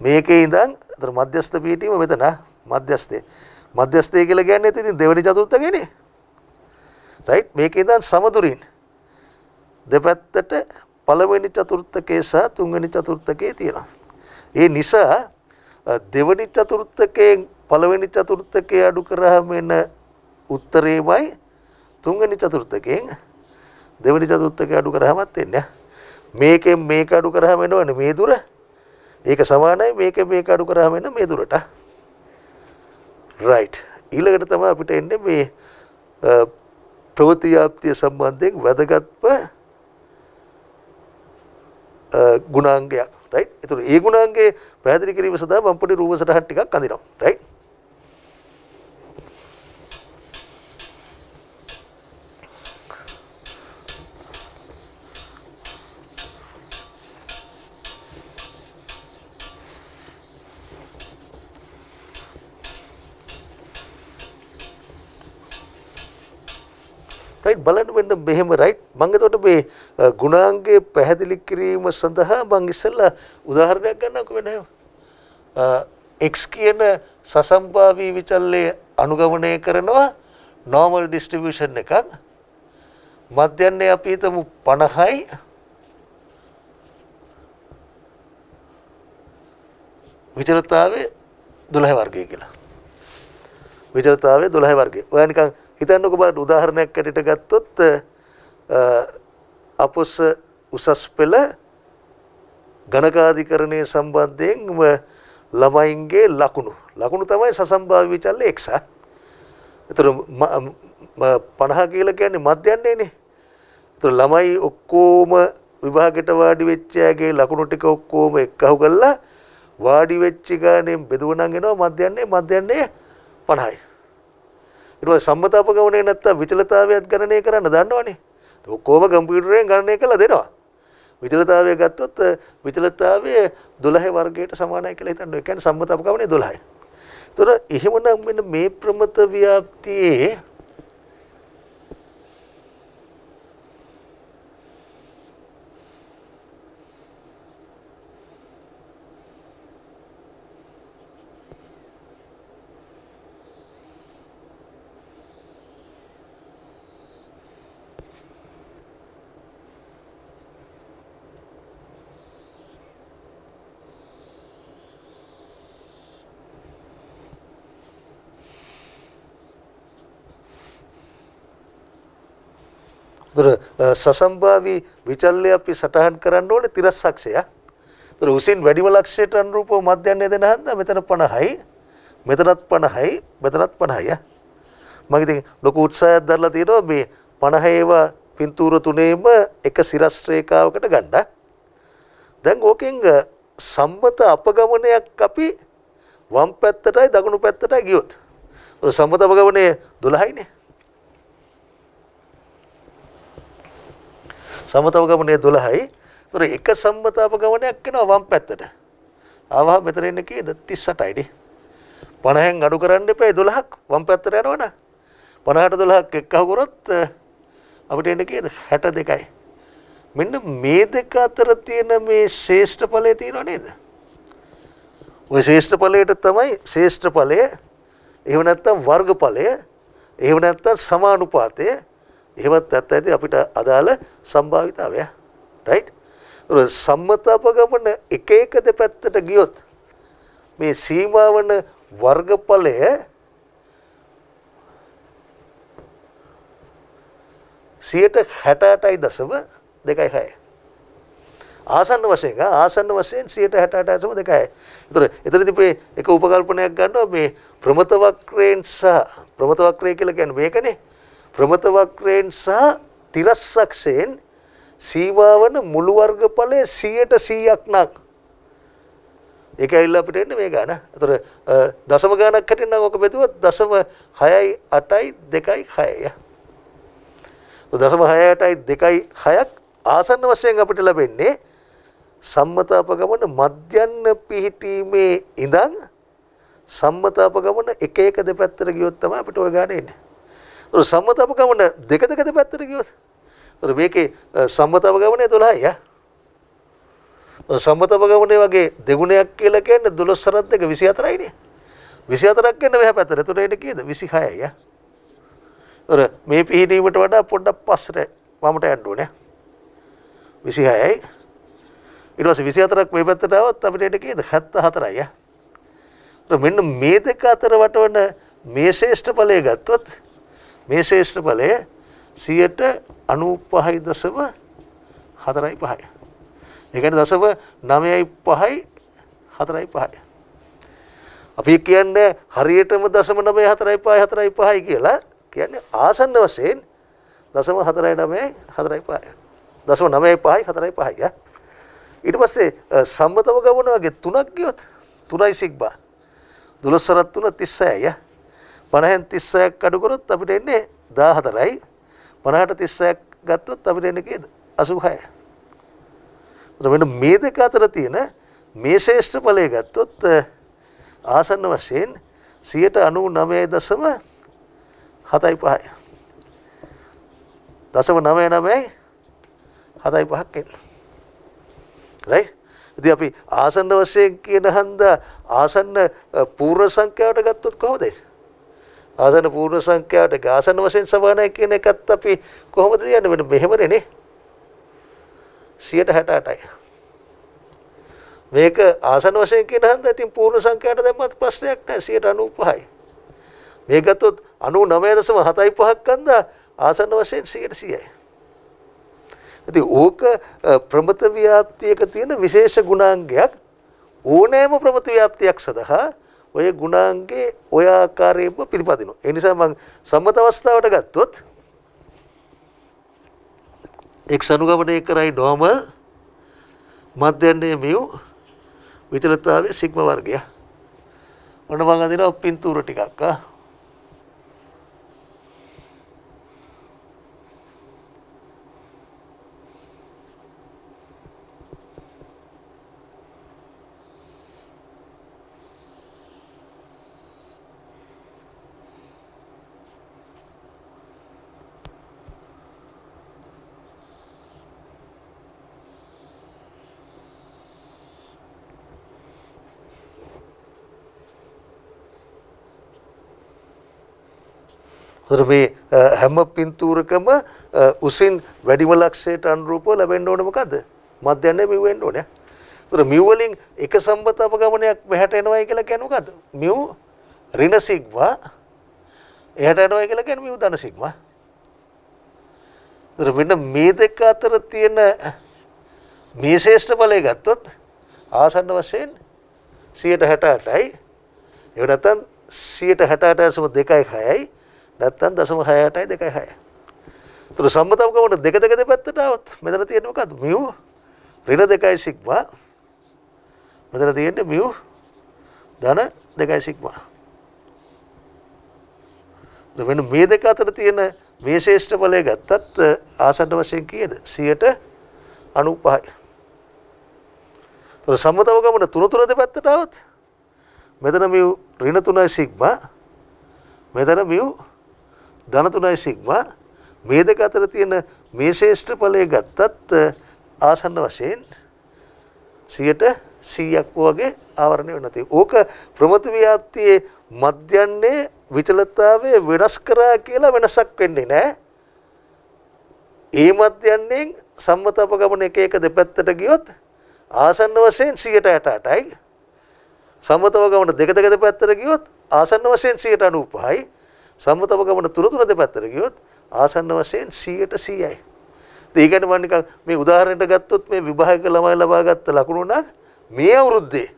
මේකේ ඉඳන් ඒතර මධ්‍යස්ථ පීඨීම මෙතන මධ්‍යස්ථය කියලා කියන්නේ ඉතින් දෙවෙනි චතුර්ථකේනේ. රයිට් මේකේ ඉඳන් සමදුරින් දෙපැත්තට පළවෙනි චතුර්ථකේ සහ තුන්වෙනි චතුර්ථකේ තියෙනවා. ඒ නිසා දෙවෙනි චතුර්ථකයෙන් පළවෙනි චතුර්ථකේ අඩු කරාම එන උත්තරේමයි තුන්වෙනි චතුර්ථකයෙන් දෙවෙනි චතුර්ථකේ අඩු කරාමත් එන්නේ. මේකෙන් මේක අඩු කරාම එනවනේ මේ දුර. ඒක සමානයි මේකෙන් මේක අඩු කරාම එන මේ දුරට. රයිට්. ඊළඟට තමයි අපිට එන්නේ මේ ප්‍රවෘත්ති ව්‍යාප්තිය සම්බන්ධයෙන් වැදගත්ම ගුණාංගයක්. රයිට්. ඒතර ඒ ගුණාංගයේ පැහැදිලි කිරීම සඳහා මම පොඩි රූප සටහන් ටිකක් අඳිනවා. රයිට්. රයිට් බලන්න මෙන්න මෙහෙම රයිට් මම එතකොට මේ ගුණාංගයේ පැහැදිලි කිරීම සඳහා මම ඉස්සෙල්ලා උදාහරණයක් ගන්නම්කෝ වෙන x කියන සසම්භාවී විචල්‍ය අනුගමනය කරනවා normal distribution එකක් මධ්‍යන්නේ අපි හිතමු 50යි විචලතාවය 12 වර්ගය කියලා විචලතාවය 12 වර්ගය ඔයා නිකන් හිතන්නකො බලන්න උදාහරණයක් ඇටියට ගත්තොත් අපොස උසස් පෙළ ගණකාධිකරණයේ සම්බන්ධයෙන් ළමයින්ගේ ලකුණු තමයි සසම්භාවී විචල්‍ය x. ඒතර 50 කියලා කියන්නේ මධ්‍යන්නේනේ. ඒතර ළමයි ඔක්කොම විභාගයට වාඩි වෙච්ච අයගේ ලකුණු ටික ඔක්කොම එක්කහුව කරලා වාඩි වෙච්ච ගානේ බෙදුවනම් එනවා මධ්‍යන්නේ 50යි. ඊට පස්සේ සම්මත අපගමනයේ නැත්තම් විචලතාවයත් ගණනය කරන්න දන්නවනේ. ඔක්කොම කම්පියුටරයෙන් ගණනය කරලා දෙනවා. විචලතාවය ගත්තොත් විචලතාවය 12 වර්ගයට සමානයි කියලා හිතන්න. ඒ කියන්නේ සම්මත අපගමනයේ 12යි. ඒතර එහෙමනම් මෙන්න මේ ප්‍රමත ව්‍යාප්තියේ සසම්භාවී විචල්‍ය අපි සටහන් කරන්න ඕනේ තිරස්සක්ෂය. ඒතර උසින් වැඩිම ලක්ෂයට අනුරූපව මධ්‍යන්නේ දෙන හන්ද මෙතන 50යි මෙතනත් 50යි මෙතනත් 50යි. මම ඉතින් ලොකු උත්සාහයක් දරලා තියෙනවා මේ 50 ඒවා පින්තූර තුනේම එක සිරස් රේඛාවකට ගන්න. දැන් ඕකෙන් සම්මත අපගමනයක් අපි වම් පැත්තටයි දකුණු පැත්තටයි ගියොත් සම්මත අපගමනය 12යිනේ. සම්මත අපගමනය 12යි. ඒතර එක සම්මත අපගමනයක් වෙනවා වම් පැත්තට. ආවහ මෙතන එන්නේ කීයද 38යිනේ. 50න් අඩු කරන්න එපා 12ක් වම් පැත්තට යනවනේ. 50ට 12ක් එක්කව කරොත් අපිට එන්නේ කීයද 62යි. මෙන්න මේ දෙක අතර තියෙන මේ ශ්‍රේෂ්ඨ ඵලය තියෙනව නේද? ওই ශ්‍රේෂ්ඨ ඵලයට තමයි ශ්‍රේෂ්ඨ ඵලය. එහෙම නැත්නම් වර්ගඵලය. එහෙම නැත්නම් සමානුපාතය. එහෙමත් නැත්නම් අපිට අදාළ සම්භාවිතාවය. රයිට්? ඒක සම්මත අපගමන එක එක දෙපැත්තට ගියොත් මේ සීමාවන වර්ගඵලය සියයට 68.26. ආසන්න වශයෙන් 68.26. ඒතර එතනදී මේ එක උපකල්පනයක් ගන්නවා මේ ප්‍රමත වක්‍රයෙන් සහ ප්‍රමත වක්‍රය කියලා කියන්නේ මේකනේ. ප්‍රමත වක්‍රයෙන් සහ තිරස්සක්ෂයෙන් සීමාවන මුළු වර්ගඵලය 100%ක් නම් ඒක ඇවිල්ලා අපිට එන්නේ මේ ගාන. ඒතර දශම ගානක් හැටින් නම් ඔක බෙදුවොත් 0.68226. දශම 6.226ක් ආසන්න වශයෙන් අපිට ලැබෙන්නේ සම්මත අපගමන මධ්‍යන්න පිහිටීමේ ඉඳන් සම්මත අපගමන එක එක දෙපැත්තට ගියොත් තමයි අපිට ඔය ගාන එන්නේ. ඒක සම්මත අපගමන දෙක දෙපැත්තට ගියොත් ඒක මේකේ සම්මත අපගමනේ 12යි යා. සම්මත අපගමනේ වගේ දෙගුණයක් කියලා කියන්නේ 12 සරත් දෙක 24යි නේ. 24ක් කියන්නේ මෙහා පැත්තට. එතකොට ඒක කීයද? 26යි යා. මේ පිහිටීමට වඩා පොඩ්ඩක් පස්සට වමට යන්න ඕනේ. 26යි. ඊට පස්සේ 24ක් මේ පැත්තට આવත් අපිට ඒක කීයද? 74යි යා. මෙන්න මේ දෙක අතර වටවන මේ ශ්‍රේෂ්ඨ ඵලය ගත්තොත් මේ ශ්‍රේෂ්ඨ ඵලය 95.45. ඒ කියන්නේ 0.95යි 4.5. අපි කියන්නේ හරියටම 0.94.45 කියලා කියන්නේ ආසන්න වශයෙන් 0.49 4.5. 0.95යි 4.5යි. ඊට පස්සේ සම්මතව ගමන වගේ තුනක් ගියොත් 3යි සිග්මා 12 සරත් 3 36යි. 50න් 36ක් අඩු කරොත් අපිට එන්නේ 14යි. 50ට 36ක් ගත්තොත් අපිට එන්නේ කීයද? 86යි. මෙන්න මේ දෙක අතර තියෙන මේ ශ්‍රේෂ්ඨ ඵලය ගත්තොත් ආසන්න වශයෙන් 99.75යි. 0.99යි 7.5ක් එන්නේ. right? ඉතින් අපි ආසන්න වශයෙන් කියන හන්දා ආසන්න පූර්ණ සංඛ්‍යාවට ගත්තොත් කොහොමද? ආසන්න පූර්ණ සංඛ්‍යාවට ආසන්න වශයෙන් සමානයි කියන එකත් අපි කොහොමද කියන්නේ? මෙන්න මෙහෙමනේ නේ. 168යි. මේක ආසන්න වශයෙන් කියන හන්ද ඉතින් පූර්ණ සංඛ්‍යාවට දැම්මත් ප්‍රශ්නයක් නැහැ 195යි. මේක ගත්තොත් 99.75ක් හන්ද ආසන්න වශයෙන් 100යි. ඉතින් ඕක ප්‍රමත ව්‍යාප්තියක තියෙන විශේෂ ගුණාංගයක්. ඕනෑම ප්‍රමත ව්‍යාප්තියක් සඳහා ඔය ගුණාංගේ ඔය ආකාරයෙන්ම පිළිපදිනවා. ඒ නිසා මම සම්මත අවස්ථාවට ගත්තොත් x අනුගමනය කරයි normal මධ්‍යන්නේ mu විචලතාවයේ සිග්මා වර්ගය. ඔන්න මම අදිනවා පින්තූර ටිකක් මේ හැම පින්තූරකම උසින් වැඩිම ලක්ෂයට අනුරූපව ලැබෙන්න ඕනේ මොකද්ද? මධ්‍යන්නේ මිව් වෙන්න ඕනේ. ඒතර මිව් වලින් එක සම්බත අපගමනයක් මෙහාට එනවයි කියලා කියන්නේ මොකද්ද? මිව් ඍණ සිග්මා එහාට එනවයි කියලා කියන්නේ මිව් ධන සිග්මා. ඒතර මෙන්න මේ දෙක අතර තියෙන මේ ශ්‍රේෂ්ඨ ඵලය ගත්තොත් ආසන්න වශයෙන් 168යි. ඒක නැත්නම් 168.2යි. නැත්තම් 0.68යි 2.6යි. ඒතර සම්මතව ගමන දෙක දෙපැත්තට આવොත් මෙතන තියෙන්නේ මොකද්ද? mu ඍණ 2යි සිග්මා. මෙතන තියෙන්නේ mu ධන 2යි සිග්මා. මෙන්න මේ දෙක අතර තියෙන මේ ශ්‍රේෂ්ඨ ඵලය ගත්තත් ආසන්න වශයෙන් කීයද? 95යි. ඒතර සම්මතව ගමන තුන දෙපැත්තට આવොත් මෙතන mu ඍණ 3යි සිග්මා. මෙතන mu ධන 3යි සිග්මා. මේ දෙක අතර තියෙන මේ ශ්‍රේෂ්ඨ ඵලය ගත්තත් ආසන්න වශයෙන් 100ක් වගේ ආවරණය වෙනවා. තියෙන්නේ. ඕක ප්‍රමත ව්‍යාප්තියේ මධ්‍යන්නේ විචලතාවයේ වෙනස් කරා කියලා වෙනසක් වෙන්නේ නැහැ. ඒ මධ්‍යන්නේ සම්මත අපගමන එක දෙපැත්තට ගියොත් ආසන්න වශයෙන් 168යි. සම්මත අපගමන දෙක දෙපැත්තට ගියොත් ආසන්න වශයෙන් 95යි. සම්මත අපගමන තුන දෙපැත්තට ගියොත් ආසන්න වශයෙන් 100යි. ඒ කියන්නේ මම නිකන් මේ උදාහරණයක් ගත්තොත් මේ විභාග ළමයි ලබා ගත්ත ලකුණු නම් මේ අවුරුද්දේ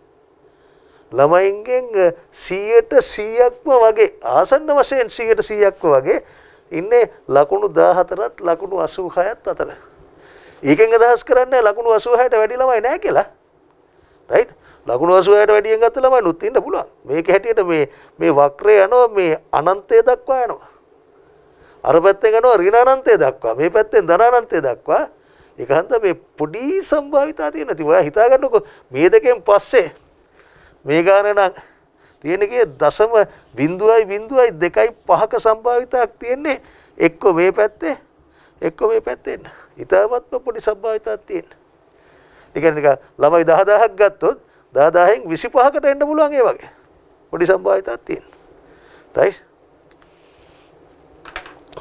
ළමයින්ගෙන් 100%ක්ම වගේ ආසන්න වශයෙන් 100%ක්ම වගේ ඉන්නේ ලකුණු 14ත් ලකුණු 86ත් අතර. ඒකෙන් අදහස් කරන්නේ ලකුණු 86ට වැඩි ළමයි නැහැ කියලා. රයිට්? ලකුණු 86ට වැඩියෙන් ගත්ත ළමයි නුත් ඉන්න පුළුවන්. මේක හැටියට මේ වක්‍රය යනවා මේ අනන්තය දක්වා යනවා. අර පැත්තෙන් යනවා ඍණ අනන්තය දක්වා. මේ පැත්තෙන් ධන අනන්තය දක්වා. ඒක හන්ද මේ පොඩි සම්භාවිතා තියෙන ති ඔයා හිතා ගන්නකො මේ දෙකෙන් පස්සේ මේ ගාන නම් තියෙනකේ 0.0.2.5ක සම්භාවිතාවක් තියෙන්නේ එක්ක මේ පැත්තේ එක්ක මේ පැත්තේ එන්න. ඊටවත්ම පොඩි සම්භාවිතාවක් තියෙන. ඒ කියන්නේ නිකන් ළමයි 10000ක් ගත්තොත් 10000න් 25කට එන්න පුළුවන් ඒ වගේ. පොඩි සම්භාවිතාවක් තියෙන. රයිට්?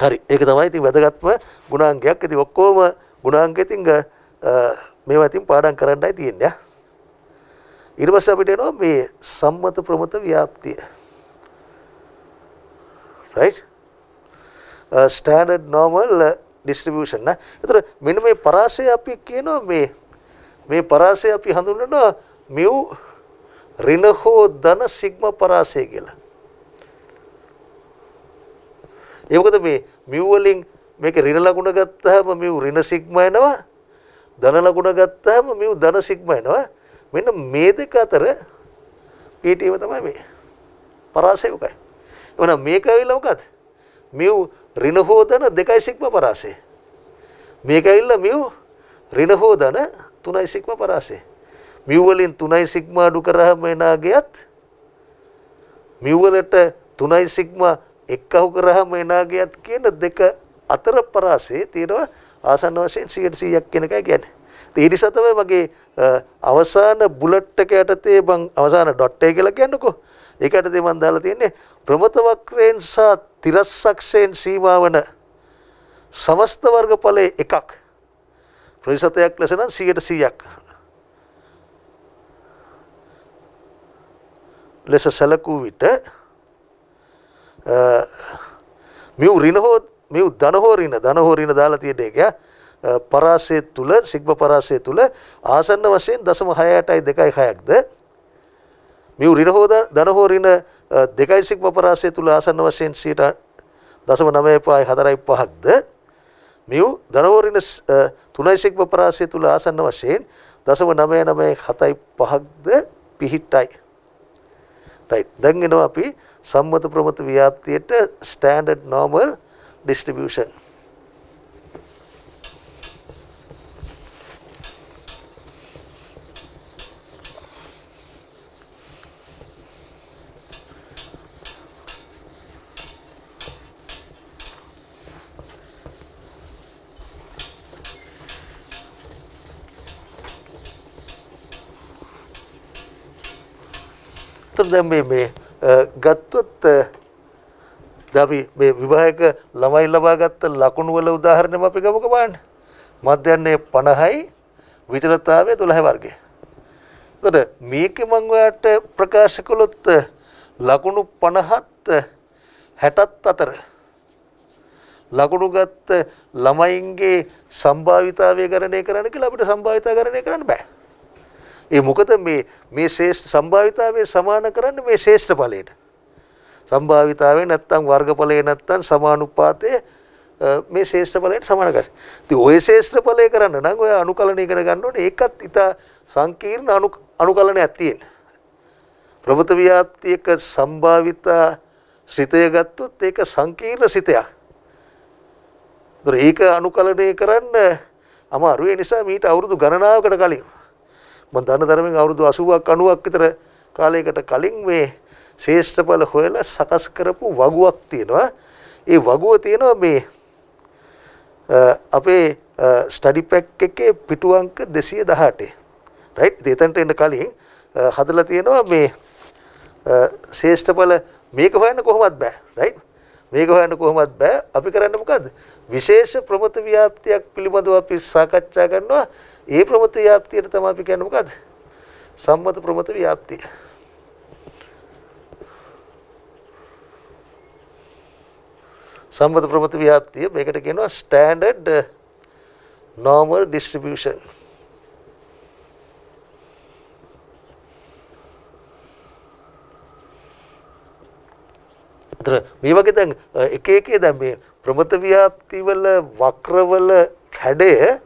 හරි. ඒක තමයි ඉතින් වැදගත්ම ගුණාංගයක්. ඉතින් ඔක්කොම ගුණාංග ඉතින් මේවා ඉතින් පාඩම් කරන්නයි තියෙන්නේ. ඊට පස්සේ අපිට එනවා මේ සම්මත ප්‍රමත ව්‍යාප්තිය. right standard normal distribution නා. ඒතර මෙන්න මේ පරාසය අපි කියනවා මේ පරාසය අපි හඳුන්වනවා mu ඍණ හෝ ධන සිග්මා පරාසය කියලා. ඒ මොකද මේ mu වලින් මේක ඍණ ලකුණ ගත්තාම mu ඍණ සිග්මා එනවා. ධන ලකුණ ගත්තාම mu ධන සිග්මා එනවා. මෙන්න මේ දෙක අතර PTව තමයි මේ පරාසය උකයි. එහෙනම් මේක ඇවිල්ලා මොකද? mu ඍණ හෝ ධන 2 සිග්මා පරාසය. මේක ඇවිල්ලා mu ඍණ හෝ ධන 3 සිග්මා පරාසය. mu වලින් 3 සිග්මා අඩු කරාම එනාගයත් mu වලට 3 සිග්මා එක්කහු කරාම එනාගයත් කියන දෙක අතර පරාසය තියෙනවා ආසන්න වශයෙන් 100%ක් කියන එකයි කියන්නේ. ඒ නිසා තමයි මගේ අවසාන බුලට් එක යටතේ මම අවසාන ඩොට් එක කියලා කියන්නකෝ. ඒක යටතේ මම දාලා තියෙන්නේ ප්‍රමත වක්‍රයෙන් සහ තිරස්සක්ෂයෙන් සීමා වන සමස්ත වර්ගඵලයේ එකක් ප්‍රතිශතයක් ලෙස නම් 100%ක් ලෙස සැලකූ විට mu ඍණ හෝ mu ධන හෝ ඍණ දාලා තියෙන එක පරාසය තුල සිග්මා පරාසය තුල ආසන්න වශයෙන් 0.682ක්ද mu ඍණ හෝ ධන හෝ ඍණ 2 සිග්මා පරාසය තුල ආසන්න වශයෙන් 0.945ක්ද mu ධන හෝ ඍණ 3 සිග්මා පරාසය තුල ආසන්න වශයෙන් 0.997ක්ද පිහිටයි. right දැන් එනවා අපි සම්මත ප්‍රමත ව්‍යාප්තියට standard normal distribution. දැන් මේ ගත්තොත් අපි මේ විභාගයක ළමයි ලබා ගත්ත ලකුණු වල උදාහරණයක් අපි ගමුකෝ බලන්න. මධ්‍යන්නේ 50යි විචලතාවය 12 වර්ගය. එතකොට මේකේ මම ඔයාලට ප්‍රකාශ කළොත් ලකුණු 50ත් 60ත් අතර ලකුණු ගත්ත ළමයින්ගේ සම්භාවිතාවය ගණනය කරන්න කියලා අපිට සම්භාවිතාව ගණනය කරන්න බෑ. ඒ මොකද මේ ශේෂ්ඨ සම්භාවිතාවයේ සමාන කරන්නේ මේ ශේෂ්ඨ ඵලයට. සම්භාවිතාවේ නැත්තම් වර්ගඵලයේ නැත්තම් සමානුපාතයේ මේ ශේෂ්ඨ ඵලයට සමාන කරයි. ඉතින් ওই ශේෂ්ඨ ඵලය කරන්න නම් ඔය අනුකලන ඉගෙන ගන්න ඕනේ. ඒකත් ඉතා සංකීර්ණ අනුකලනයක් තියෙන. ප්‍රමත ව්‍යාප්තියක සම්භාවිතා ශ්‍රිතය ගත්තොත් ඒක සංකීර්ණ ශ්‍රිතයක්. ඒතර ඒක අනුකලනය කරන්න අමාරුයි. ඒ නිසා මීට අවුරුදු ගණනාවකට කලින් මම දන්න තරමින් අවුරුදු 80ක් 90ක් විතර කාලයකට කලින් මේ ශේෂ්ඨඵල හොයලා සකස් කරපු වගුවක් තියෙනවා. ඒ වගුව තියෙනවා මේ අපේ ස්ටඩි පැක් එකේ පිටු අංක 218. රයිට්. එතනට එන්න කලින් හදලා තියෙනවා මේ ශේෂ්ඨඵල මේක හොයන්න කොහොමවත් බෑ. රයිට්. මේක හොයන්න කොහොමවත් බෑ. අපි කරන්නේ මොකද්ද? විශේෂ ප්‍රමත ව්‍යාප්තියක් පිළිබඳව අපි සාකච්ඡා කරනවා. ඒ ප්‍රමත ව්‍යාප්තියට තමයි අපි කියන්නේ මොකද්ද? සම්මත ප්‍රමත ව්‍යාප්තිය. සම්මත ප්‍රමත ව්‍යාප්තිය මේකට කියනවා standard normal distribution. මේ වගේ දැන් එක දැන් මේ ප්‍රමත ව්‍යාප්ති වල වක්‍රවල හැඩය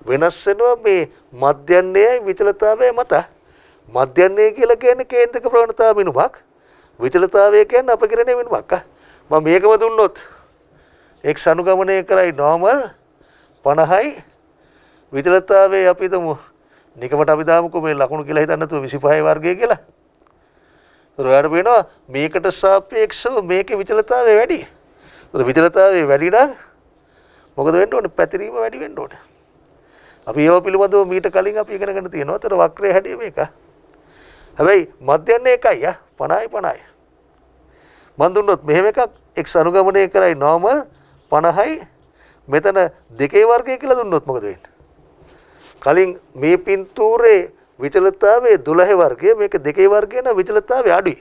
වෙනස් වෙනවා මේ මධ්‍යන්නයයි විචලතාවය මත. මධ්‍යන්නය කියලා කියන්නේ කේන්ද්‍රක ප්‍රවණතාව මිනුමක්. විචලතාවය කියන්නේ අපකිරණය මිනුමක්. මම මේකම දුන්නොත් x අනුගමනය කරයි normal 50යි විචලතාවයේ අපි හිතමු නිකමට අපි දාමුකෝ මේ ලකුණු කියලා හිතන්න නැතුව 25 වර්ගය කියලා. ඔයාලට පේනවා මේකට සාපේක්ෂව මේකේ විචලතාවය වැඩි. ඒතර විචලතාවය වැඩි නම් මොකද වෙන්න ඕනේ? පැතිරීම වැඩි වෙන්න ඕනේ. අපි ඒව පිළිබඳව මීට කලින් අපි ඉගෙනගෙන තියෙනවා. ඒතර වක්‍රයේ හැඩය මේක. හැබැයි මධ්‍යන්නේ එකයි 50යි 50යි. මන් දුන්නොත් මෙහෙම එකක් x අනුගමනය කරයි normal 50යි මෙතන දෙකේ වර්ගය කියලා දුන්නොත් මොකද වෙන්නේ? කලින් මේ පින්තූරේ විචලතාවයේ 12 වර්ගය මේක දෙකේ වර්ගය නම් විචලතාවය අඩුයි.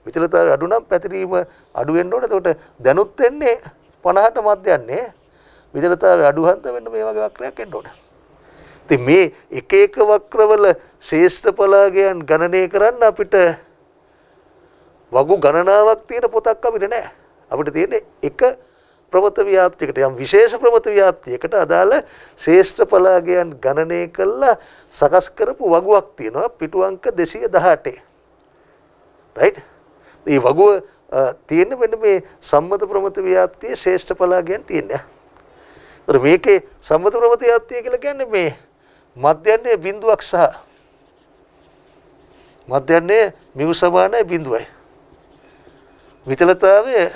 විචලතාවය අඩු නම් පැතිරීම අඩු වෙන්න ඕනේ. එතකොට දැනුත් වෙන්නේ 50ට මධ්‍යන්නේ විචලතාවය අඩු හන්ද වෙන්න මේ වගේ වක්‍රයක් එන්න ඕනේ. ඉතින් මේ එක එක වක්‍රවල ශ්‍රේෂ්ඨඵලයන් ගණනය කරන්න අපිට වගු ගණනාවක් තියෙන පොතක් අපිට නැහැ. අපිට තියෙන්නේ එක ප්‍රමත ව්‍යාප්තියකට යම් විශේෂ ප්‍රමත ව්‍යාප්තියකට අදාළ ශ්‍රේෂ්ඨඵලයන් ගණනය කළා සකස් කරපු වගුවක් තියෙනවා පිටු අංක 218. right? මේ වගුව තියෙන්නේ මෙන්න මේ සම්මත ප්‍රමත ව්‍යාප්තියේ ශ්‍රේෂ්ඨඵලයන් තියෙන්නේ. ඒතර මේකේ සම්මත ප්‍රමත ව්‍යාප්තිය කියලා කියන්නේ මේ මධ්‍යන්නේ බිඳුවක් සහ මධ්‍යන්නේ මිව සමානයි බිඳුවයි. විචලතාවය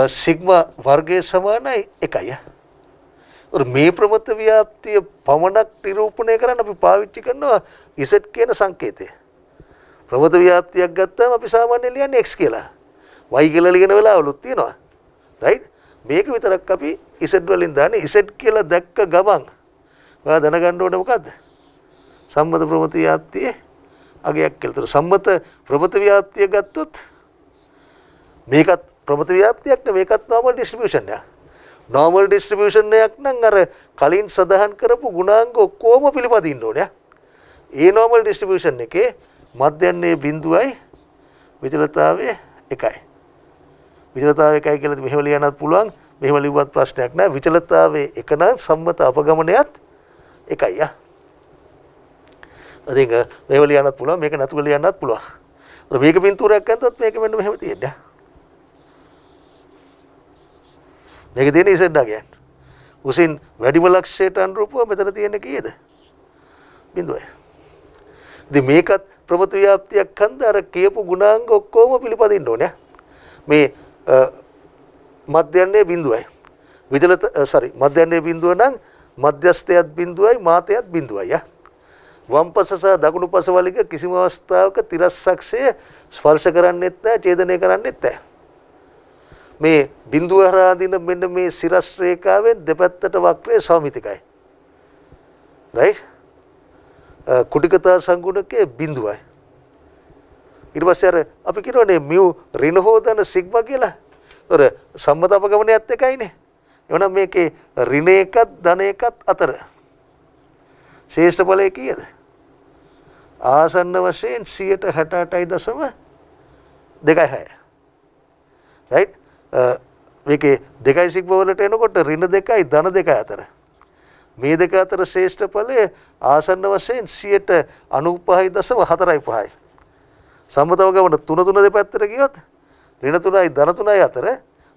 සිග්මා වර්ගයේ සමානයි 1යි. මේ ප්‍රමත ව්‍යාප්තිය පමණක් නිරූපණය කරන්න අපි පාවිච්චි කරනවා z කියන සංකේතය. ප්‍රමත ව්‍යාප්තියක් ගත්තාම අපි සාමාන්‍යයෙන් ලියන්නේ x කියලා. y කියලා ලියන වෙලාවලුත් තියෙනවා. right? මේක විතරක් අපි z වලින් දාන්නේ z කියලා දැක්ක ගමන් ඔයා දැනගන්න ඕනේ මොකද්ද? සම්මත ප්‍රමත ව්‍යාප්තියේ අගයක් කියලා. සම්මත ප්‍රමත ව්‍යාප්තිය ගත්තොත් මේකත් ප්‍රමත ව්‍යාප්තියක් නේ මේකත් normal distribution එක. normal distribution එකක් නම් අර කලින් සඳහන් කරපු ගුණාංග ඔක්කොම පිළිපදින්න ඕනේ. ඒ normal distribution එකේ මධ්‍යන්නේ බිඳුවයි විචලතාවය 1යි. විචලතාවය 1යි කියලා මෙහෙම ලියන්නත් පුළුවන්. මෙහෙම ලිව්වත් ප්‍රශ්නයක් නැහැ. විචලතාවයේ 1 නම් සම්මත අපගමනයත් 1යි. අදින් මෙහෙම ලියන්නත් පුළුවන්. මේක නැතුව ලියන්නත් පුළුවන්. මේක පින්තූරයක් ගත්තොත් මේක මෙන්න මෙහෙම තියෙන්නේ. මේක තියෙන Z අගයන්. උසින් වැඩිම ලක්ෂයට අනුරූපව මෙතන තියෙන්නේ කීයද? බිඳුවයි. ඉතින් මේකත් ප්‍රමත ව්‍යාප්තියක් හන්ද අර කියපු ගුණාංග ඔක්කොම පිළිපදින්න ඕනේ. මේ මධ්‍යන්නේ බිඳුවයි. මධ්‍යන්නේ බිඳුව නම් මධ්‍යස්ථයත් බිඳුවයි මාතයත් බිඳුවයි. වම්පස සහ දකුණු පස වලික කිසිම අවස්ථාවක තිරස්සක්ෂය ස්පර්ශ කරන්නේත් නැහැ, ඡේදනය කරන්නේත් නැහැ. මේ බිඳුව හරහා දින මෙන්න මේ සිරස් රේඛාවෙන් දෙපැත්තට වක්‍රය සමමිතිකයි. right? කුටිකතා සංගුණකයේ බිඳුවයි. ඊට පස්සේ අර අපි කියනවානේ මියු ඍණ හෝදන සිග්මා කියලා. ඒතර සම්මත අපගමනයත් එකයිනේ. එවනම් මේකේ ඍණ එකත් ධන එකත් අතර ශේෂ ඵලය කීයද? ආසන්න වශයෙන් 68.2.6. right? මේකේ 2 සිග්මා වලට එනකොට ඍණ 2යි ධන 2යි අතර. මේ දෙක අතර ශ්‍රේෂ්ඨ ඵලය ආසන්න වශයෙන් 95.45. සම්මතව ගමන 3 දෙපැත්තට ගියොත් ඍණ 3යි ධන 3යි අතර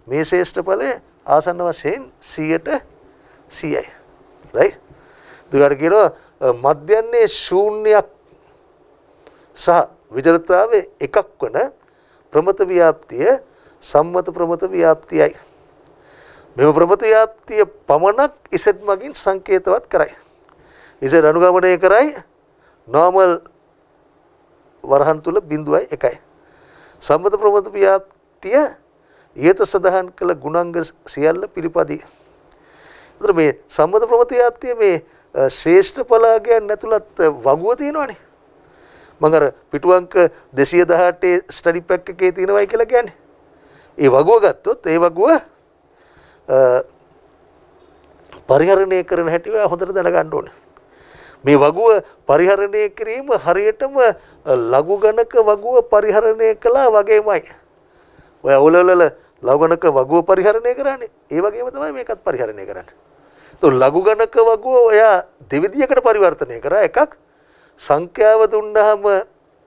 මේ ශ්‍රේෂ්ඨ ඵලය ආසන්න වශයෙන් 100යි. right? දුකට කියනවා මධ්‍යන්නේ ශූන්‍යයක් සහ විචලතාවයේ එකක් වන ප්‍රමත ව්‍යාප්තිය සම්මත ප්‍රමත ව්‍යාප්තියයි. මෙම ප්‍රමත ව්‍යාප්තිය පමණක් z මගින් සංකේතවත් කරයි. z අනුගමනය කරයි normal වරහන් තුල බිඳුවයි 1යි. සම්මත ප්‍රමත ව්‍යාප්තිය ඊට සඳහන් කළ ගුණාංග සියල්ල පිළිපදී. ඒතර මේ සම්මත ප්‍රමත ව්‍යාප්තිය මේ ශ්‍රේෂ්ඨ ඵලයන් ඇතුළත් වගුව තියෙනවානේ. මම අර පිටු අංක 218 ස්ටඩි පැක් එකේ තියෙනවයි කියලා කියන්නේ. ඒ වගුව ගත්තොත් ඒ වගුව පරිහරණය කරන හැටි ඔයා හොඳට දැනගන්න ඕනේ. මේ වගුව පරිහරණය කිරීම හරියටම ලඝු ගණක වගුව පරිහරණය කළා වගේමයි. ඔය ඔලවල ලඝු ගණක වගුව පරිහරණය කරන්නේ ඒ වගේම තමයි මේකත් පරිහරණය කරන්නේ. તો ලඝු ගණක වගුව ඔයා දෙවිදියකට පරිවර්තනය කරා. එකක් සංඛ්‍යාව දුන්නාම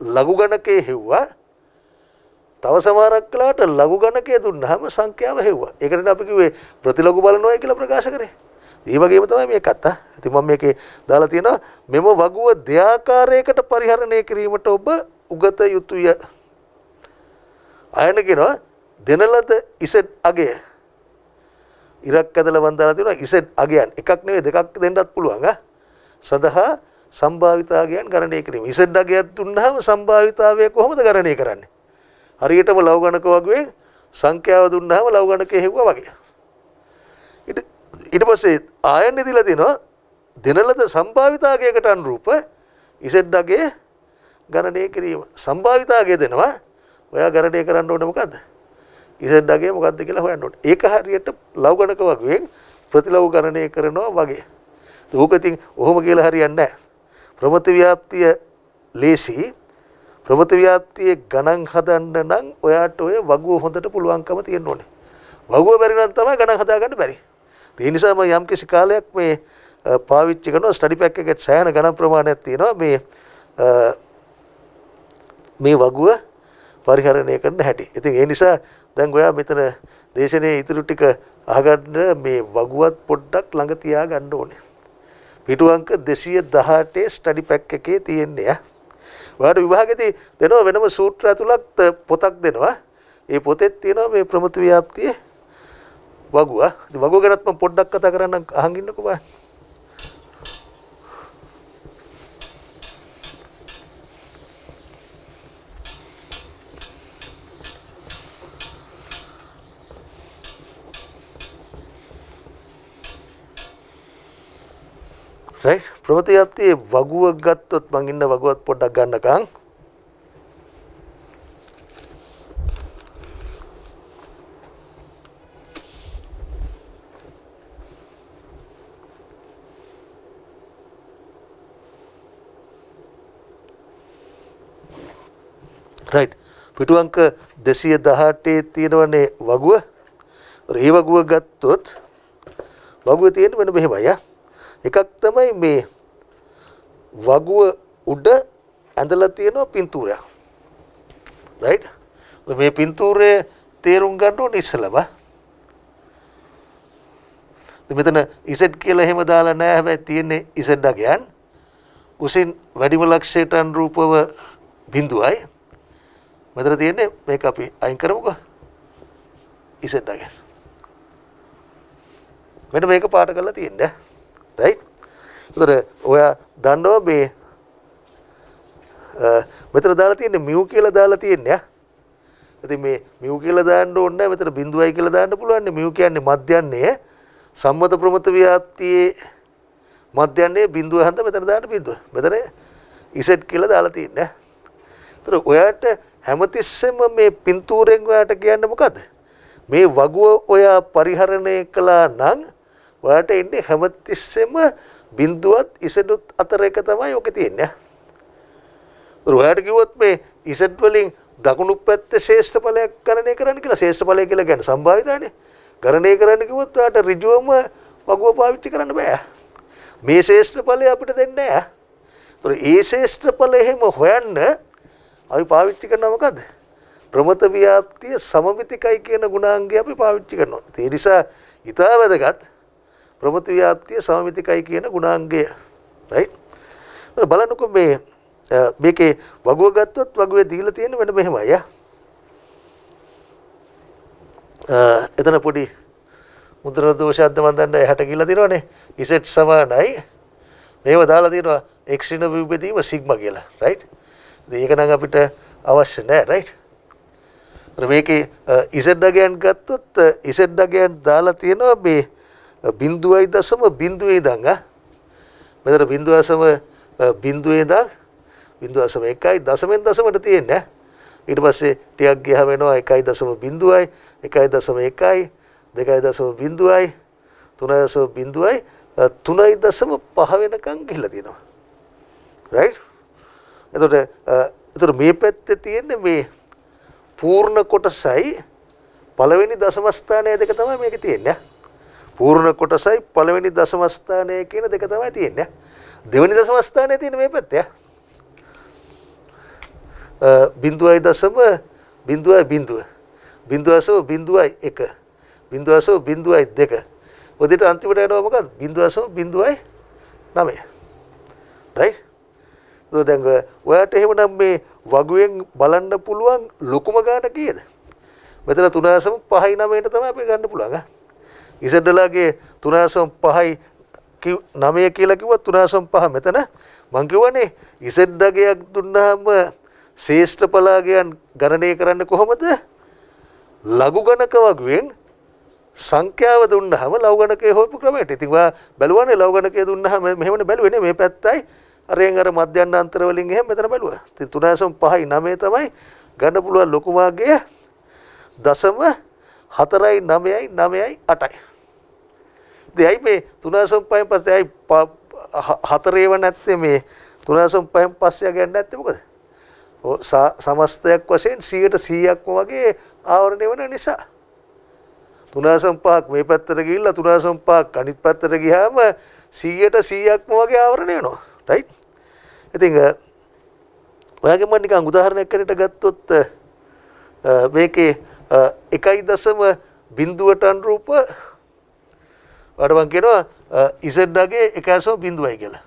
ලඝු ගණකේ හෙව්වා. තව සමහරක් වෙලාවට ලඝු ගණකයේ දුන්නාම සංඛ්‍යාව හෙව්වා. ඒකට අපි කිව්වේ ප්‍රතිලඝු බලනවායි කියලා ප්‍රකාශ කරේ. ඒ වගේම තමයි මේකත්. ඉතින් මම මේකේ දාලා තියෙනවා මෙම වගුව දෙආකාරයකට පරිහරණය කිරීමට ඔබ උගත යුතුය. අයන කියනවා දෙන ලද ඉසෙට් අගය ඉරක් ඇදලා මන් දාලා තියෙනවා ඉසෙට් අගයන් එකක් නෙවෙයි දෙකක් දෙන්නත් පුළුවන් සඳහා සම්භාවිතාවයන් ගණනය කිරීම. ඉසෙට් අගයක් දුන්නාම සම්භාවිතාවය කොහොමද ගණනය කරන්නේ? හරියටම ලව ගණක වගේ සංඛ්‍යාව දුන්නාම ලව ගණකේ හෙව්වා වගේ. ඊට පස්සේ ආයන් ඉදලා තිනවා දෙන ලද සම්භාවිතාවයකට අනුරූප ඉසෙට් අගය ගණනය කිරීම. සම්භාවිතාවය දෙනවා ඔයා ගණනය කරන්න ඕනේ මොකද්ද? ඉසෙට් අගය මොකද්ද කියලා හොයන්න ඕනේ. ඒක හරියට ලව ගණක වගේ ප්‍රතිලව ගණනය කරනවා වගේ. ඒක ඉතින් ඔහොම කියලා හරියන්නේ නැහැ. ප්‍රමත ව්‍යාප්තිය ලේසි. ප්‍රමත ව්‍යාප්තියේ ගණන් හදන්න නම් ඔයාට ඔය වගුව හොඳට පුළුවන්කම තියෙන්න ඕනේ. වගුව බැරි නම් තමයි ගණන් හදාගන්න බැරි. ඒ නිසා මම යම් කිසි කාලයක් මේ පාවිච්චි කරනවා ස්ටඩි පැක් එකේ සෑහෙන ගණන් ප්‍රමාණයක් තියෙනවා මේ වගුව පරිහරණය කරන්න හැටි. ඉතින් ඒ නිසා දැන් ඔයා මෙතන දේශනේ ඉතුරු ටික අහගන්න මේ වගුවත් පොඩ්ඩක් ළඟ තියා ගන්න ඕනේ. පිටු අංක 218 ස්ටඩි පැක් එකේ තියෙන්නේ. ඔයාලට විභාගෙදී දෙනවා වෙනම සූත්‍ර ඇතුළත් පොතක් දෙනවා. ඒ පොතේ තියෙනවා මේ ප්‍රමත ව්‍යාප්තියේ වගුව. ඉතින් වගුව ගැනත් මම පොඩ්ඩක් කතා කරන්නම් අහන් ඉන්නකෝ බලන්න. right ප්‍රමත ව්‍යාප්තියේ වගුව ගත්තොත් මං ඉන්න වගුවත් පොඩ්ඩක් ගන්නකම් right පිටු අංක 218 තියෙනවනේ වගුව. ඒ වගුව ගත්තොත් වගුව තියෙන්නේ වෙන මෙහෙමයි. එකක් තමයි මේ වගුව උඩ ඇඳලා තියෙන පින්තූරය. right මේ පින්තූරයේ තේරුම් ගන්න ඕනේ ඉස්සලම. මෙතන ඉසෙට් කියලා එහෙම දාලා නැහැ. හැබැයි තියෙන්නේ ඉසෙට් අගයන්. උසින් වැඩිම ලක්ෂයට අනුරූපව බිඳුවයි. මෙතන තියෙන්නේ මේක අපි අයින් කරමුකෝ. ඉසෙට් අගයන්. මෙන්න මේක පාට කරලා තියෙන්නේ. right උතර ඔයා දන්නවා මේ මෙතන දාලා තියෙන්නේ මියු කියලා දාලා තියෙන්නේ. ඉතින් මේ මියු කියලා දාන්න ඕනේ නැහැ. මෙතන බිඳුවයි කියලා දාන්න පුළුවන්. මියු කියන්නේ මධ්‍යන්නේ සම්මත ප්‍රමත ව්‍යාප්තියේ මධ්‍යන්නේ බිඳුව හන්ද මෙතන දාන්න බිඳුව. මෙතන ඉසෙට් කියලා දාලා තියෙන්නේ. උතර ඔයාට හැමතිස්සෙම මේ පින්තූරෙන් ඔයාට කියන්නේ මොකද්ද? මේ වගුව ඔයා පරිහරණය කළා නම් ඔයාට ඉන්නේ හැමතිස්සෙම බිඳුවත් ඉසෙටුත් අතර එක තමයි ඔක තියෙන්නේ. ඔයාට කිව්වොත් මේ ඉසෙට් වලින් දකුණු පැත්තේ ශේෂ්ඨඵලයක් ගණනය කරන්න කියලා ශේෂ්ඨඵලය කියලා කියන්නේ සම්භාවිතාවනේ. ගණනය කරන්න කිව්වොත් ඔයාට ඍජුවම වගුව පාවිච්චි කරන්න බෑ. මේ ශේෂ්ඨඵලය අපිට දෙන්නේ නැහැ. ඒතර ඒ ශේෂ්ඨඵලය එහෙම හොයන්න අපි පාවිච්චි කරනවා මොකද්ද? ප්‍රමත ව්‍යාප්තිය සමමිතිකයි කියන ගුණාංගය අපි පාවිච්චි කරනවා. ඒ නිසා ඊට වැදගත් ප්‍රමත ව්‍යාප්තිය සමමිතිකයි කියන ගුණාංගය. right බලන්නකො මේකේ වගුව ගත්තොත් වගුවේ දීලා තියෙන වෙන මෙහෙමයි. එතන පොඩි මුද්‍රණ දෝෂයක්ද මන් දන්නේ එහාට ගිහලා තියෙනවනේ. ඉසෙට් සමානයි මේව දාලා තියෙනවා x න විභෙදීම සිග්මා කියලා. right ඒක නම් අපිට අවශ්‍ය නැහැ. right මේකේ ඉසෙට් අගයන් ගත්තොත් ඉසෙට් අගයන් දාලා තියෙනවා මේ 0.0 ඉඳන් මෙතන 0.0 ඉඳන් 0.1යි දශමෙන් දශමට තියෙන්නේ. ඊට පස්සේ ටිකක් ගියාම වෙනවා 1.0යි 1.1යි 2.0යි 3.0යි 3.5 වෙනකන් ගිහිල්ලා තියෙනවා. right එතකොට මේ පැත්තේ තියෙන්නේ මේ පූර්ණ කොටසයි පළවෙනි දශම ස්ථානය දෙක තමයි මේකේ තියෙන්නේ. පූර්ණ කොටසයි පළවෙනි දශම ස්ථානය කියන දෙක තමයි තියෙන්නේ. දෙවෙනි දශම ස්ථානයේ තියෙන මේ පැත්තේ 0.0 0.0 0.0 1 0.0 2 ඔදිට අන්තිමට එනවා මොකද 0.09 right so දැන් ඔයාලට එහෙමනම් මේ වගුවෙන් බලන්න පුළුවන් ලොකුම ගාණ කීයද මෙතන 3.59ට තමයි අපි ගන්න පුළුවන් ඉසඩ්ඩලාගේ 3.5යි 9 කියලා කිව්වා 3.5 මෙතන මං කියවනේ ඉසඩ්ඩගයක් දුන්නාම ශ්‍රේෂ්ඨ පලාගයන් ගණනය කරන්න කොහොමද ලඝු ගණක වගුවෙන් සංඛ්‍යාව දුන්නාම ලඝු ගණකයේ හොයපු ක්‍රමයට. ඉතින් ඔයා බැලුවානේ ලඝු ගණකයේ දුන්නාම මෙහෙමනේ බැලුවේ නේ මේ පැත්තයි අරෙන් අර මධ්‍යස්ථ අන්තර වලින් එහෙම මෙතන බැලුවා. ඉතින් 3.5යි 9 තමයි ගන්න පුළුවන් ලොකු මාර්ගය 0.4යි 9යි 9යි 8යි. දෙයි මේ 3.5න් පස්සේ අයි 4 ඒව නැත්තේ මේ 3.5න් පස්සේ ගන්න නැත්තේ මොකද? සමස්තයක් වශයෙන් 100%ක්ම වගේ ආවරණය වෙන නිසා 3.5ක් මේ පැත්තට ගිහිල්ලා 3.5ක් අනිත් පැත්තට ගියාම 100%ක්ම වගේ ආවරණය වෙනවා right ඉතින් ඔයාගේ මම නිකන් උදාහරණයක් කරට ගත්තොත් මේකේ 1.0ට අනුරූප ඔයාලට මම කියනවා z ඩගේ 1.0යි කියලා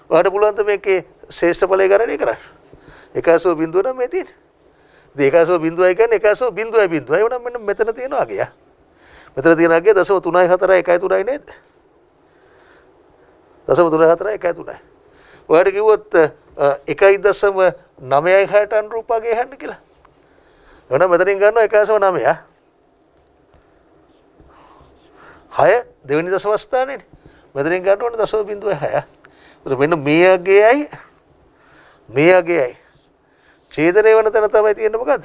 ඔයාලට පුළුවන් ද මේකේ ශ්‍රේෂ්ඨ ඵලය ගණනය කරන්න 1.0 නම් මේ තියෙන්නේ 1.0යි කියන්නේ 1.0යි වුණා මෙන්න මෙතන තියෙනවා අගය මෙතන තියෙන අගය 0.34යි 1.3යි නේද 0.34යි 1.3යි ඔයාලට කිව්වොත් 1.9යි 6ට අනුරූප අගය ගන්න කියලා එහෙනම් මෙතනින් ගන්නවා 1.9 6 දෙවෙනි දශම ස්ථානයේනේ මෙතනින් ගන්න ඕනේ 0.6 එතකොට මෙන්න මේ අගයයි ඡේදනය වෙන තැන තමයි තියෙන්නේ මොකද්ද?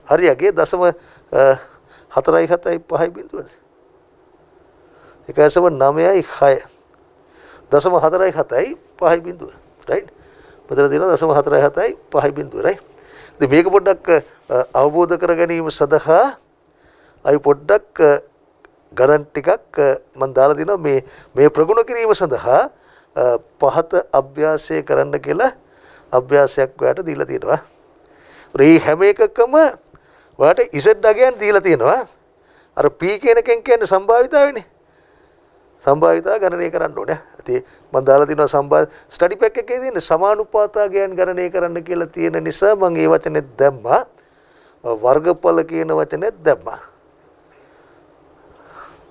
හරි අගේ 0.475 බිඳුවද? 1.9යි 6 0.475 බිඳුව right? මෙතන තියෙනවා 0.475 බිඳුව right? ඉතින් මේක පොඩ්ඩක් අවබෝධ කර ගැනීම සඳහා අයි පොඩ්ඩක් ගණන් ටිකක් මම දාලා දිනවා මේ ප්‍රගුණ කිරීම සඳහා පහත අභ්‍යාසය කරන්න කියලා අභ්‍යාසයක් ඔයාලට දීලා තියෙනවා. මේ හැම එකකම ඔයාලට z අගයන් දීලා තියෙනවා. අර p කියන එකෙන් කියන්නේ සම්භාවිතාවනේ. සම්භාවිතාව ගණනය කරන්න ඕනේ. ඉතින් මම දාලා තියෙනවා ස්ටඩි පැක් එකේ තියෙන සමානුපාතාවයන් ගණනය කරන්න කියලා තියෙන නිසා මම ඒ වචනේ දැම්මා. වර්ගඵල කියන වචනේ දැම්මා.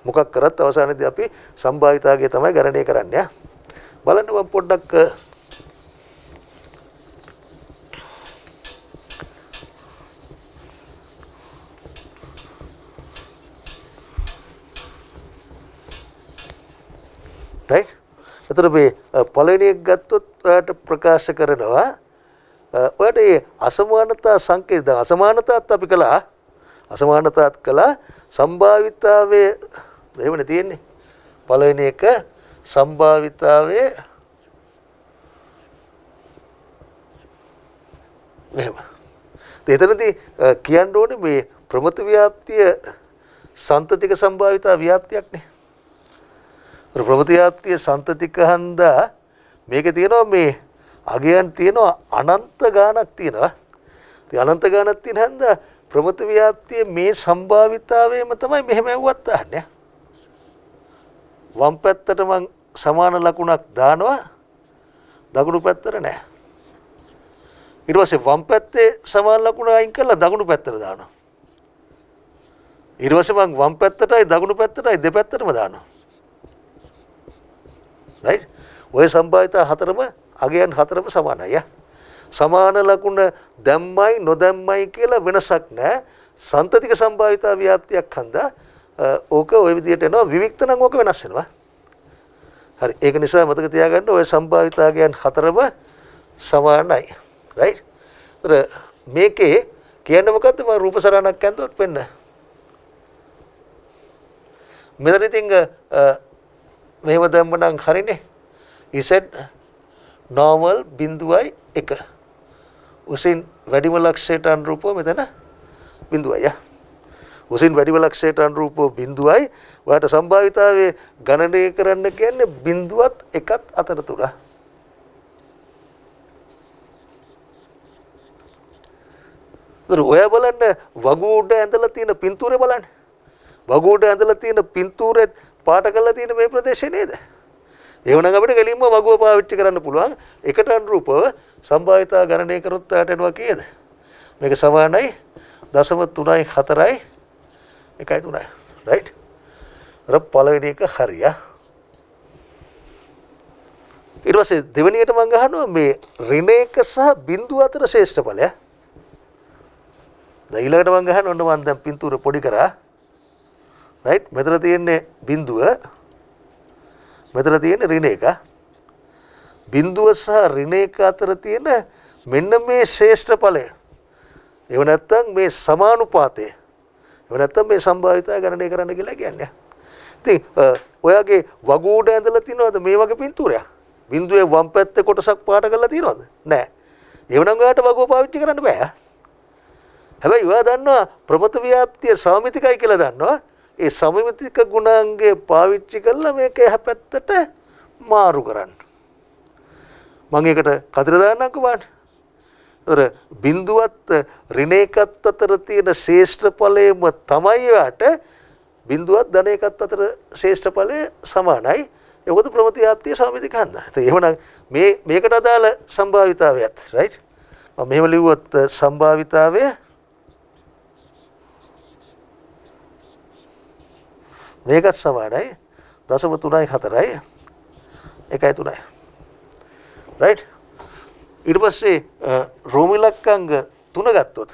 මොකක් කරත් අවසානයේදී අපි සම්භාවිතාවය තමයි ගණනය කරන්නේ. බලන්න මම පොඩ්ඩක් right එතකොට මේ පළවෙනි එක ගත්තොත් ඔයාලට ප්‍රකාශ කරනවා ඔයාලට මේ අසමානතා සංකේත අසමානතාවත් අපි කළා අසමානතාවත් කළා සම්භාවිතාවයේ එහෙමනේ තියෙන්නේ පළවෙනි එක සම්භාවිතාවයේ එහෙම එතනදී කියන්න ඕනේ මේ ප්‍රමත ව්‍යාප්තිය සන්තතික සම්භාවිතා ව්‍යාප්තියක්නේ ප්‍රමත ව්‍යාප්තිය සන්තතික හන්දා මේකේ තියෙනවා මේ අගයන් තියෙනවා අනන්ත ගාණක් තියෙනවා ඉතින් අනන්ත ගාණක් තියෙන හන්දා ප්‍රමත ව්‍යාප්තිය මේ සම්භාවිතාවයම තමයි මෙහෙම ඇව්වත් අහන්නේ වම් පැත්තට මං සමාන ලකුණක් දානවා දකුණු පැත්තට නෑ ඊට පස්සේ වම් පැත්තේ සමාන ලකුණ අයින් කරලා දකුණු පැත්තට දානවා ඊට පස්සේ මං වම් පැත්තටයි දකුණු පැත්තටයි දෙපැත්තටම දානවා right ඔය සම්භාවිතා හතරම අගයන් හතරම සමානයි සමාන ලකුණ දැම්මයි නොදැම්මයි කියලා වෙනසක් නැහැ සන්තතික සම්භාවිතා ව්‍යාප්තියක් හන්දා ඕක ওই විදිහට එනවා විවික්ත නම් ඕක වෙනස් වෙනවා හරි ඒක නිසා මතක තියාගන්න ඔය සම්භාවිතාවයන් හතරම සමානයි right ඒතර මේකේ කියන්නේ මොකද්ද මම රූප සරණක් ඇන්දොත් වෙන්න මෙතන ඉතින් මෙහෙම දැම්මනම් හරිනේ z normal බිඳුවයි 1 උසින් වැඩිම ලක්ෂයට අනුරූපව මෙතන බිඳුවයි උසින් වැඩිම ලක්ෂයට අනුරූපව බිඳුවයි ඔයාලට සම්භාවිතාවයේ ගණනය කරන්න කියන්නේ බිඳුවත් එකත් අතරතුර ඔයා බලන්න වගු උඩ ඇඳලා තියෙන පින්තූරේ බලන්න වගු උඩ ඇඳලා තියෙන පින්තූරේ පාට කරලා තියෙන මේ ප්‍රදේශේ නේද? ඒවනම් අපිට ගැලීම වගුව පාවිච්චි කරන්න පුළුවන්. එකට අනුරූපව සම්භාවිතා ගණනය කරොත් ආට එනවා කීයද? මේක සමානයි 0.34යි 1.3යි. රයිට්? අර පළවෙනි එක හරිය. ඊට පස්සේ දෙවෙනියට මම ගහනවා මේ ඍණ එක සහ බිංදුව අතර ශ්‍රේෂ්ඨඵලය. දැන් ඊළඟට මම ගහනවා ඔන්න මම දැන් පින්තූර පොඩි කරා. රයිට්? මෙතන තියෙන්නේ බිංදුව. මෙතන තියෙන්නේ ඍණ එක. බිංදුව සහ ඍණ එක අතර තියෙන මෙන්න මේ ශ්‍රේෂ්ඨඵලය. ඒව නැත්තම් මේ සමානුපාතය. ඒව නැත්තම් මේ සම්භාවිතා ගණනය කරන්න කියලා කියන්නේ. ඉතින් ඔයාගේ වගුවට ඇඳලා තියනවද මේ වගේ පින්තූරයක්? බිංදුවේ වම් පැත්තේ කොටසක් පාට කරලා තියනවද? නැහැ. ඒවනම් ඔයාට වගුව පාවිච්චි කරන්න බෑ. හැබැයි ඔයා දන්නවා ප්‍රමත ව්‍යාප්තිය සමමිතිකයි කියලා දන්නවා. ඒ සමමිතික ගුණාංගය පාවිච්චි කරලා මේක එහා පැත්තට මාරු කරන්න. මම ඒකට කතර දාන්නම්කෝ බලන්න. ඒතර බිංදුවත් ඍණ එකත් අතර තියෙන ශ්‍රේෂ්ඨඵලයම තමයි ඔයාට බිංදුවත් ධන එකත් අතර ශ්‍රේෂ්ඨඵලය සමානයි. ඒකද ප්‍රමත ව්‍යාප්තිය සමමිතික හන්ද. එහෙනම් මේකට අදාළ සම්භාවිතාවයත් රයිට්. මම මෙහෙම ලිව්වොත් සම්භාවිතාවය මේකත් සමානයි 0.34යි 1.3යි. රයිට්? ඊට පස්සේ රෝම ඉලක්කාංග 3 ගත්තොත්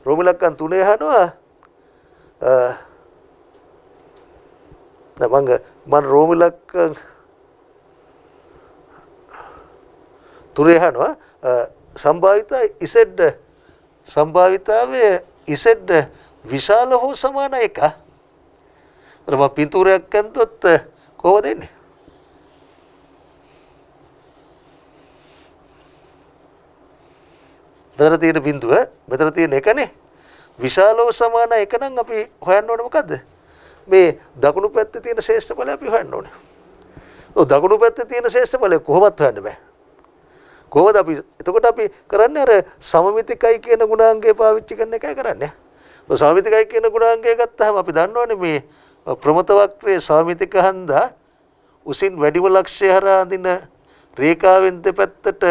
රෝම ඉලක්කම් 3 අහනවා මම රෝම ඉලක්කම් 3 අහනවා සම්භාවිතාවේ ඉසෙඩ් විශාල හෝ සමාන එක. මම පින්තූරයක් අන්තොත් කොහොමද එන්නේ? මෙතන තියෙන බිංදුව මෙතන තියෙන එකනේ විශාලව සමාන එක නම් අපි හොයන්න ඕනේ මොකද්ද? මේ දකුණු පැත්තේ තියෙන ශ්‍රේෂ්ඨඵලය අපි හොයන්න ඕනේ. ඔව් දකුණු පැත්තේ තියෙන ශ්‍රේෂ්ඨඵලය කොහොමවත් හොයන්න බෑ. කොහොමද අපි එතකොට අපි කරන්නේ අර සමමිතිකයි කියන ගුණාංගය පාවිච්චි කරන එකයි කරන්නේ. ඔය සමමිතිකයි කියන ගුණාංගය ගත්තාම අපි දන්නවනේ මේ ප්‍රමත වක්‍රයේ සමමිතික හන්දා උසින් වැඩිම ලක්ෂ්‍ය හරහා අඳින රේඛාවෙන් දෙපැත්තට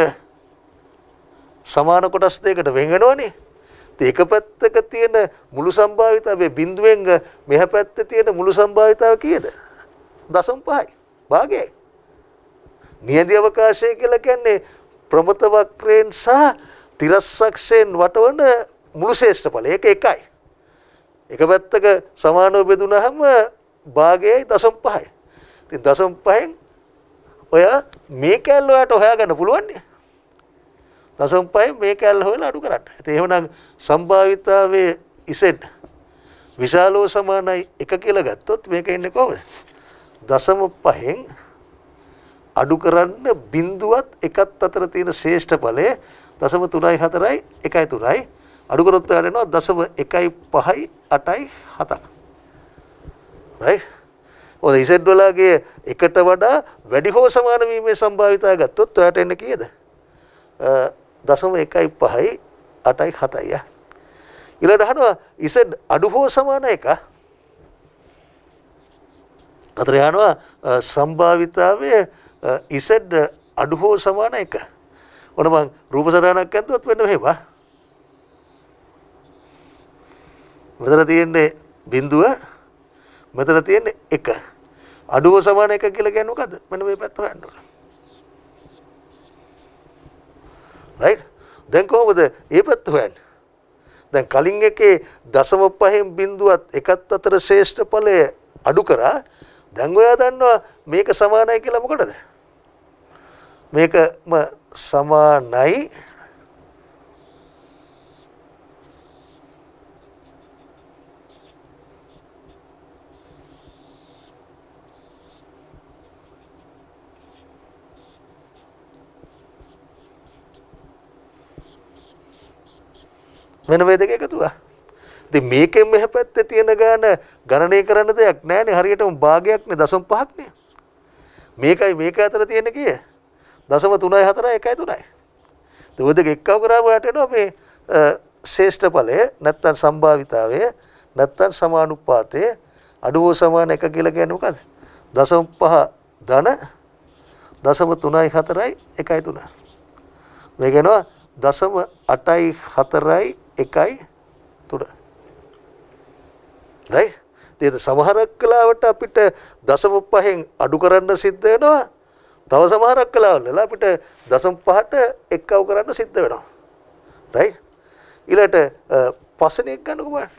සමාන කොටස් දෙකකට වෙන් වෙනවනේ. ඒක පැත්තක තියෙන මුළු සම්භාවිතාවයේ බිඳුවෙන් මෙහා පැත්තේ තියෙන මුළු සම්භාවිතාව කීයද? 0.5යි. භාගයයි. නියදි අවකාශය කියලා කියන්නේ ප්‍රමත වක්‍රයෙන් සහ තිරස්සක්ෂයෙන් වටවන මුළු ශ්‍රේෂ්ඨඵලය. ඒක එකයි. එක පැත්තක සමානව බෙදුනහම භාගයයි 0.5යි. ඉතින් 0.5න් ඔය මේ කැල්ල ඔයාලට හොයාගන්න පුළුවන් නේ. 0.5 මේ කැල්ල හොයලා අඩු කරන්න. ඉතින් එහෙනම් සම්භාවිතාවයේ ඉසෙඩ් විශාලව සමානයි 1 කියලා ගත්තොත් මේක එන්නේ කොහොමද? 0.5න් අඩු කරන්න බිංදුවත් එකත් අතර තියෙන ශ්‍රේෂ්ඨඵලය 0.34යි 1.3යි අඩු කරොත් යනවා 0.15යි 8යි 7ක්. right? ඔය ඉසෙඩ් වලගේ එකට වඩා වැඩි හෝ සමාන වීමේ සම්භාවිතාවය ගත්තොත් ඔයාට එන්නේ කීයද? 0.15යි 8යි 7යි. ඊළඟට අහනවා ඉසෙඩ් අඩු හෝ සමාන එක. අතර යනවා සම්භාවිතාවයේ ඉසෙඩ් අඩු හෝ සමාන එක. ඔන්න මම රූප සටහනක් ඇද්දොත් වෙන්න මෙහෙම. මෙතන තියෙන්නේ බිඳුව මෙතන තියෙන්නේ 1. අඩු හෝ සමාන එක කියලා කියන්නේ මොකද්ද? මෙන්න මේ පැත්ත හොයන්න ඕන. right? දැන් කොහොමද මේ පැත්ත හොයන්නේ? දැන් කලින් එකේ 0.5න් බිඳුවත් එකත් අතර ශ්‍රේෂ්ඨඵලය අඩු කරා. දැන් ඔයා දන්නවා මේක සමානයි කියලා මොකටද? මේකම සමානයි මෙන්න මේ දෙක එකතුවා. ඉතින් මේකෙන් මෙහා පැත්තේ තියෙන ගාන ගණනය කරන්න දෙයක් නැහැනේ. හරියටම භාගයක්නේ 0.5ක්නේ. මේකයි මේක අතර තියෙන කීය? 0.34යි 1.3යි. ඒ දෙක එක්කව කරාම යට එනවා මේ ශ්‍රේෂ්ඨඵලය නැත්තම් සම්භාවිතාවය නැත්තම් සමානුපාතය අඩු හෝ සමාන 1 කියලා කියන්නේ මොකද්ද? 0.5 ධන 0.3යි 4යි 1යි 3. මේ කියනවා 0.8යි 4යි 1යි 3. right? ඒක සමහරක් වෙලාවට අපිට 0.5න් අඩු කරන්න සිද්ධ වෙනවා. තව සමහරක් වෙලාවල අපිට 0.5ට එක්කව කරන්න සිද්ධ වෙනවා. right? ඊළඟට පස්වෙනි එක ගන්නකො බලන්න.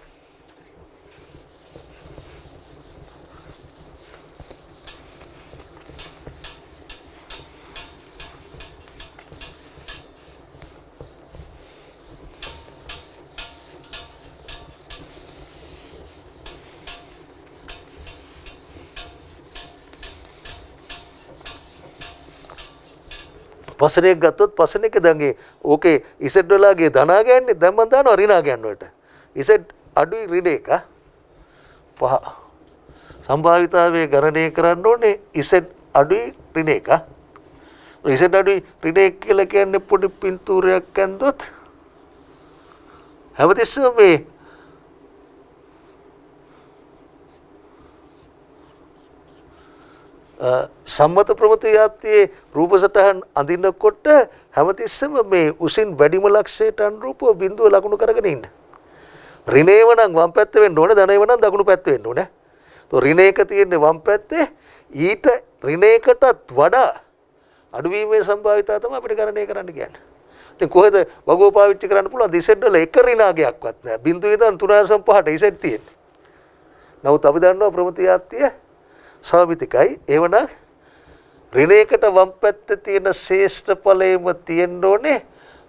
පස්වෙනි එක ගත්තොත් පස්වෙනි එක දැන්ගේ ඕකේ ඉසෙට් වලගේ ධනා ගන්නේ දැන් මම දානවා ඍණා ගන්න වලට. ඉසෙට් අඩුයි ඍණ එක 5. සම්භාවිතාවයේ ගණනය කරන්න ඕනේ ඉසෙට් අඩුයි ඍණ එක. ඉසෙට් අඩුයි ඍණ එක කියලා කියන්නේ පොඩි පින්තූරයක් ඇන්දොත් හැමතිස්සෙම මේ සම්මත ප්‍රමත ව්‍යාප්තියේ රූප සටහන් අඳිනකොට හැමතිස්සෙම මේ උසින් වැඩිම ලක්ෂයට අනුරූපව බිඳුව ලකුණු කරගෙන ඉන්න. ඍණේව නම් වම් පැත්ත වෙන්න ඕනේ, ධනේව නම් දකුණු පැත්ත වෙන්න ඕනේ. તો ඍණේක තියෙන්නේ වම් පැත්තේ, ඊට ඍණේකටත් වඩා අඩුවීමේ සම්භාවිතාව තමයි අපිට ගණනය කරන්න කියන්නේ. ඉතින් කොහෙද වගුව පාවිච්චි කරන්න පුළුවන්? ඉසෙට් වල එක ඍණාගයක්වත් නැහැ. බිඳුව ඉඳන් 3.5ට ඉසෙට් තියෙන්නේ. නමුත් අපි දන්නවා ප්‍රමත ව්‍යාප්තිය සමමිතිකයි. එවනම් ඍණයකට වම් පැත්තේ තියෙන ශ්‍රේෂ්ඨ ඵලයම තියෙන්න ඕනේ,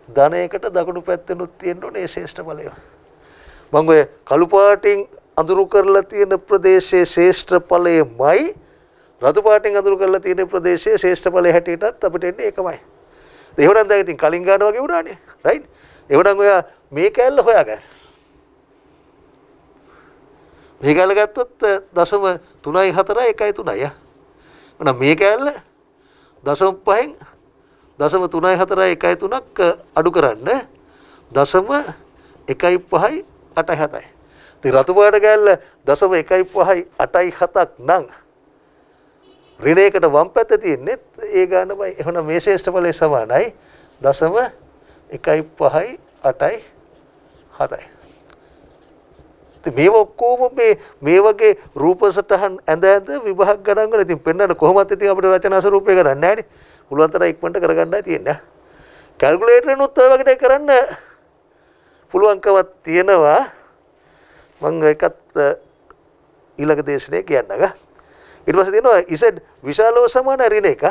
ධනයකට දකුණු පැත්තෙනුත් තියෙන්න ඕනේ ඒ ශ්‍රේෂ්ඨ ඵලය. මම ඔය කළු පාටින් අඳුරු කරලා තියෙන ප්‍රදේශයේ ශ්‍රේෂ්ඨ ඵලයමයි රතු පාටින් අඳුරු කරලා තියෙන ප්‍රදේශයේ ශ්‍රේෂ්ඨ ඵලය හැටියටත් අපිට එන්නේ ඒකමයි. එහෙනම් දැන් ඉතින් කලින් ගන්න වගේ වුණානේ. රයිට්? එහෙනම් ඔයා මේ කැලල හොයාගන්න. මේ කැලල ගත්තොත් 0.3යි 4යි 1යි 3යි. එහෙනම් මේ කැලල 0.5න් 0.3යි 4යි 1යි 3ක් අඩු කරන්න 0.1යි 5යි 8යි 7යි. ඉතින් රතු පාට කැලල 0.1යි 5යි 8යි 7ක් නම් ඍණයකට වම් පැත්තේ තියෙන්නේ ඒ ගානමයි. එහෙනම් මේ ශ්‍රේෂ්ඨ ඵලයේ සමානයි 0.1යි 5යි 8යි 7යි. මේ ඔක්කොම මේ වගේ රූප සටහන් ඇඳ විභාග ගණන් වල ඉතින් පෙන්වන්න කොහොමද ඉතින් අපිට රචනා ස්වරූපය ගණන් නැහැ නේ. පුළුවන් තරම් ඉක්මනට කරගන්නයි තියෙන්නේ. කැල්කියුලේටරෙනුත් ඔය වගේ කරන්න පුළුවන්කමක් තියෙනවා. මම එකත් ඊළඟ දේශනේ කියන්නක. ඊට පස්සේ තියෙනවා ඉසෙඩ් විශාලව සමාන ඍණ එක.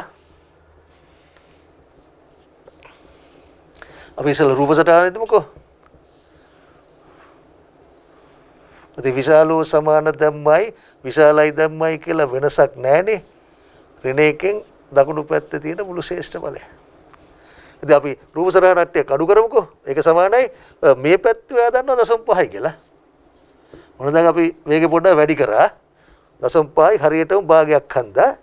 අපි ඉස්සෙල්ලා රූප සටහන දෙමුකෝ. ඉතින් විශාලව සමාන ධම්මයි විශාලයි ධම්මයි කියලා වෙනසක් නැහැනේ. ඍණ එකෙන් දකුණු පැත්තේ තියෙන මුළු ශ්‍රේෂ්ඨ ඵලය. ඉතින් අපි රූප සටහනට අඩු කරමුකෝ. ඒක සමානයි මේ පැත්තේ ඔයා දන්නවා 0.5යි කියලා. මොන දැන් අපි මේකේ පොඩ්ඩක් වැඩි කරා. 0.5යි හරියටම භාගයක් හන්දා.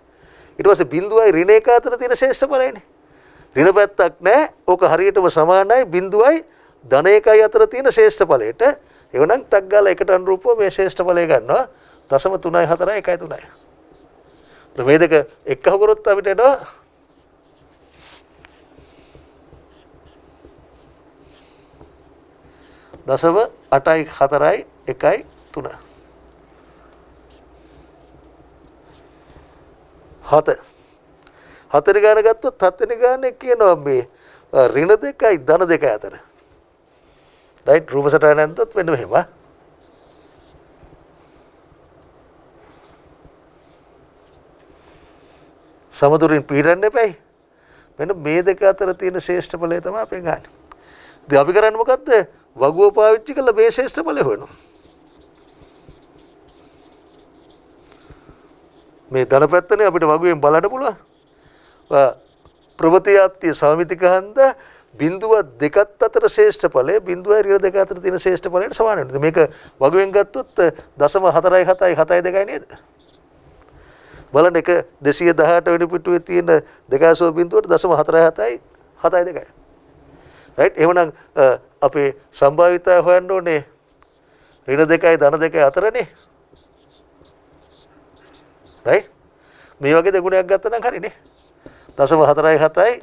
ඊට පස්සේ බිඳුවයි ඍණ එක අතර තියෙන ශ්‍රේෂ්ඨ ඵලයනේ. ඍණ පැත්තක් නැහැ. ඕක හරියටම සමානයි බිඳුවයි ධන එකයි අතර තියෙන ශ්‍රේෂ්ඨ ඵලයට. එවනම් ටක් ගාලා එකට අනුරූපව මේ ශ්‍රේෂ්ඨ ඵලය ගන්නවා 0.3යි 4යි 1යි 3යි. මේ දෙක එක්කව කරොත් අපිට එනවා 0.8යි 4යි 1යි 3. 7. 4 ගාන ගත්තොත් 7 ගානේ කියනවා මේ ඍණ දෙකයි ධන දෙකයි අතර. රයිට් රූප සටහන නැන්දොත් වෙන්න මෙහෙම. සමතුලින් පීඩන්න එපයි. මෙන්න මේ දෙක අතර තියෙන ශ්‍රේෂ්ඨ ඵලය තමයි අපි ගන්න. ඉතින් අපි කරන්නේ මොකද්ද? වගුව පාවිච්චි කරලා මේ ශ්‍රේෂ්ඨ ඵලය හොයනවා. මේ ධන පැත්තනේ අපිට වගුවෙන් බලන්න පුළුවන්. ප්‍රවෘත්ති සමමිතික හන්ද බිඳුව දෙකත් අතර ශ්‍රේෂ්ඨ ඵලය බිඳුවයි ඍණ දෙක අතර තියෙන ශ්‍රේෂ්ඨ ඵලයට සමාන වෙනවා. මේක වගුවෙන් ගත්තොත් 0.4යි 7යි 7යි 2යි නේද? බලන්න එක 218 වෙනි පිටුවේ තියෙන දෙකසෝ බිඳුවට 0.4යි 7යි 7යි 2යි. රයිට්? එහෙනම් අපේ සම්භාවිතය හොයන්න ඕනේ ඍණ දෙකයි ධන දෙකයි අතරනේ. right මේ වගේ දෙගුණයක් ගත්තා නම් හරිනේ 0.47යි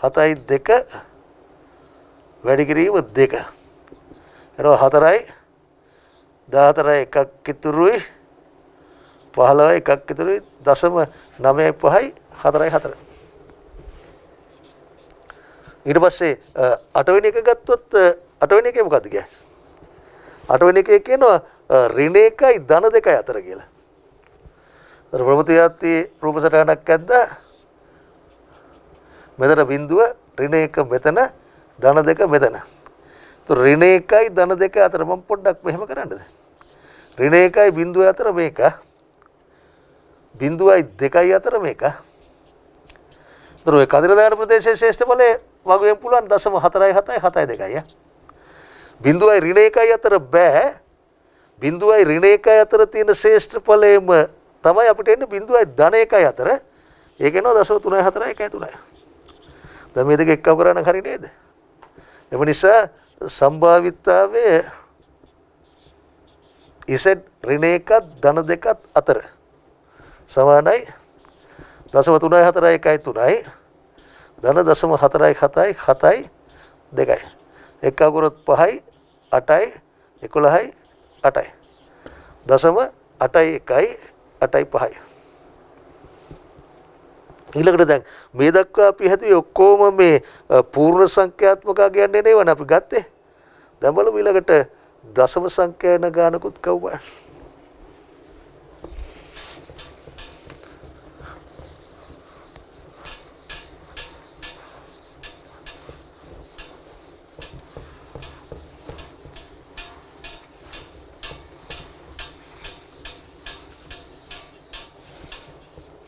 7යි 2 වැඩි කිරීම 2 එනවා 4යි 14යි එකක් ඉතුරුයි 15යි එකක් ඉතුරුයි 0.95යි 4යි 4 ඊට පස්සේ 8 වෙනි එක ගත්තොත් 8 වෙනි එකේ මොකද්ද කියන්නේ 8 වෙනි එකේ කියනවා ඍණ 1යි ධන 2යි අතර කියලා. අර ප්‍රමතියාත්ති රූප සටහනක් ඇද්දා මෙතන බිඳුව ඍණ 1 මෙතන ධන 2 මෙතන. તો ඍණ 1යි ධන 2 අතර මම පොඩ්ඩක් මෙහෙම කරන්නද? ඍණ 1යි බිඳුව අතර මේක. බිඳුවයි 2යි අතර මේක. તો ඔය කදිර දාන ප්‍රදේශයේ ශ්‍රේෂ්ඨ ඵලයේ වගුවෙන් පුළුවන් 0.47යි 7යි 2යි. බිඳුවයි ඍණ 1යි අතර බෑ. බිඳුවයි ඍණ 1යි අතර තියෙන ශ්‍රේෂ්ඨ ඵලයේම තමයි අපිට එන්නේ බිඳුවයි ධන 1යි අතර. ඒක එනවා 0.34යි 1.3යි. දැන් මේ දෙක එක්කව කරා නම් හරි නේද? එම නිසා සම්භාවිතාවයේ ඉසෙඩ් ඍණ 1ත් ධන 2ත් අතර සමානයි 0.34යි 1.3යි ධන 0.4යි 7යි 7යි 2යි. එක්කව කරොත් 5යි 8යි 11යි 8යි. 0.8යි 1යි 8යි 5යි. ඊළඟට දැන් මේ දක්වා අපි හැදුවේ ඔක්කොම මේ පූර්ණ සංඛ්‍යාත්මක කියන්නේ නේවනේ අපි ගත්තේ. දැන් බලමු ඊළඟට දශම සංඛ්‍යාන ගානකුත් කවුවා.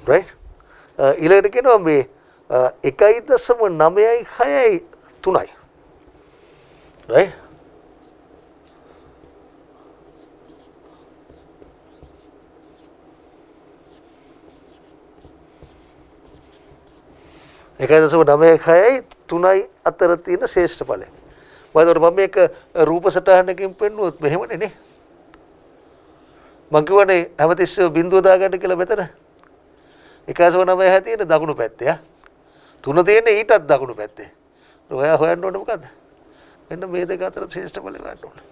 right ඊළඟට කියනවා මේ 1.9යි 6යි 3යි right එකයි 9.6යි 3යි අතර තියෙන ශ්‍රේෂ්ඨ ඵලය. වයිදොර මම මේක රූප සටහනකින් පෙන්නුවොත් මෙහෙමනේ නේ. මම කියවනේ හැමතිස්සෙම බිඳුව දාගන්න කියලා මෙතන. 1.9 තියෙන දකුණු පැත්තේ 3 තියෙන ඊටත් දකුණු පැත්තේ. ඔයා හොයන්න ඕනේ මොකද්ද? මෙන්න මේ දෙක අතර ශ්‍රේෂ්ඨ ඵලය ගන්න ඕනේ.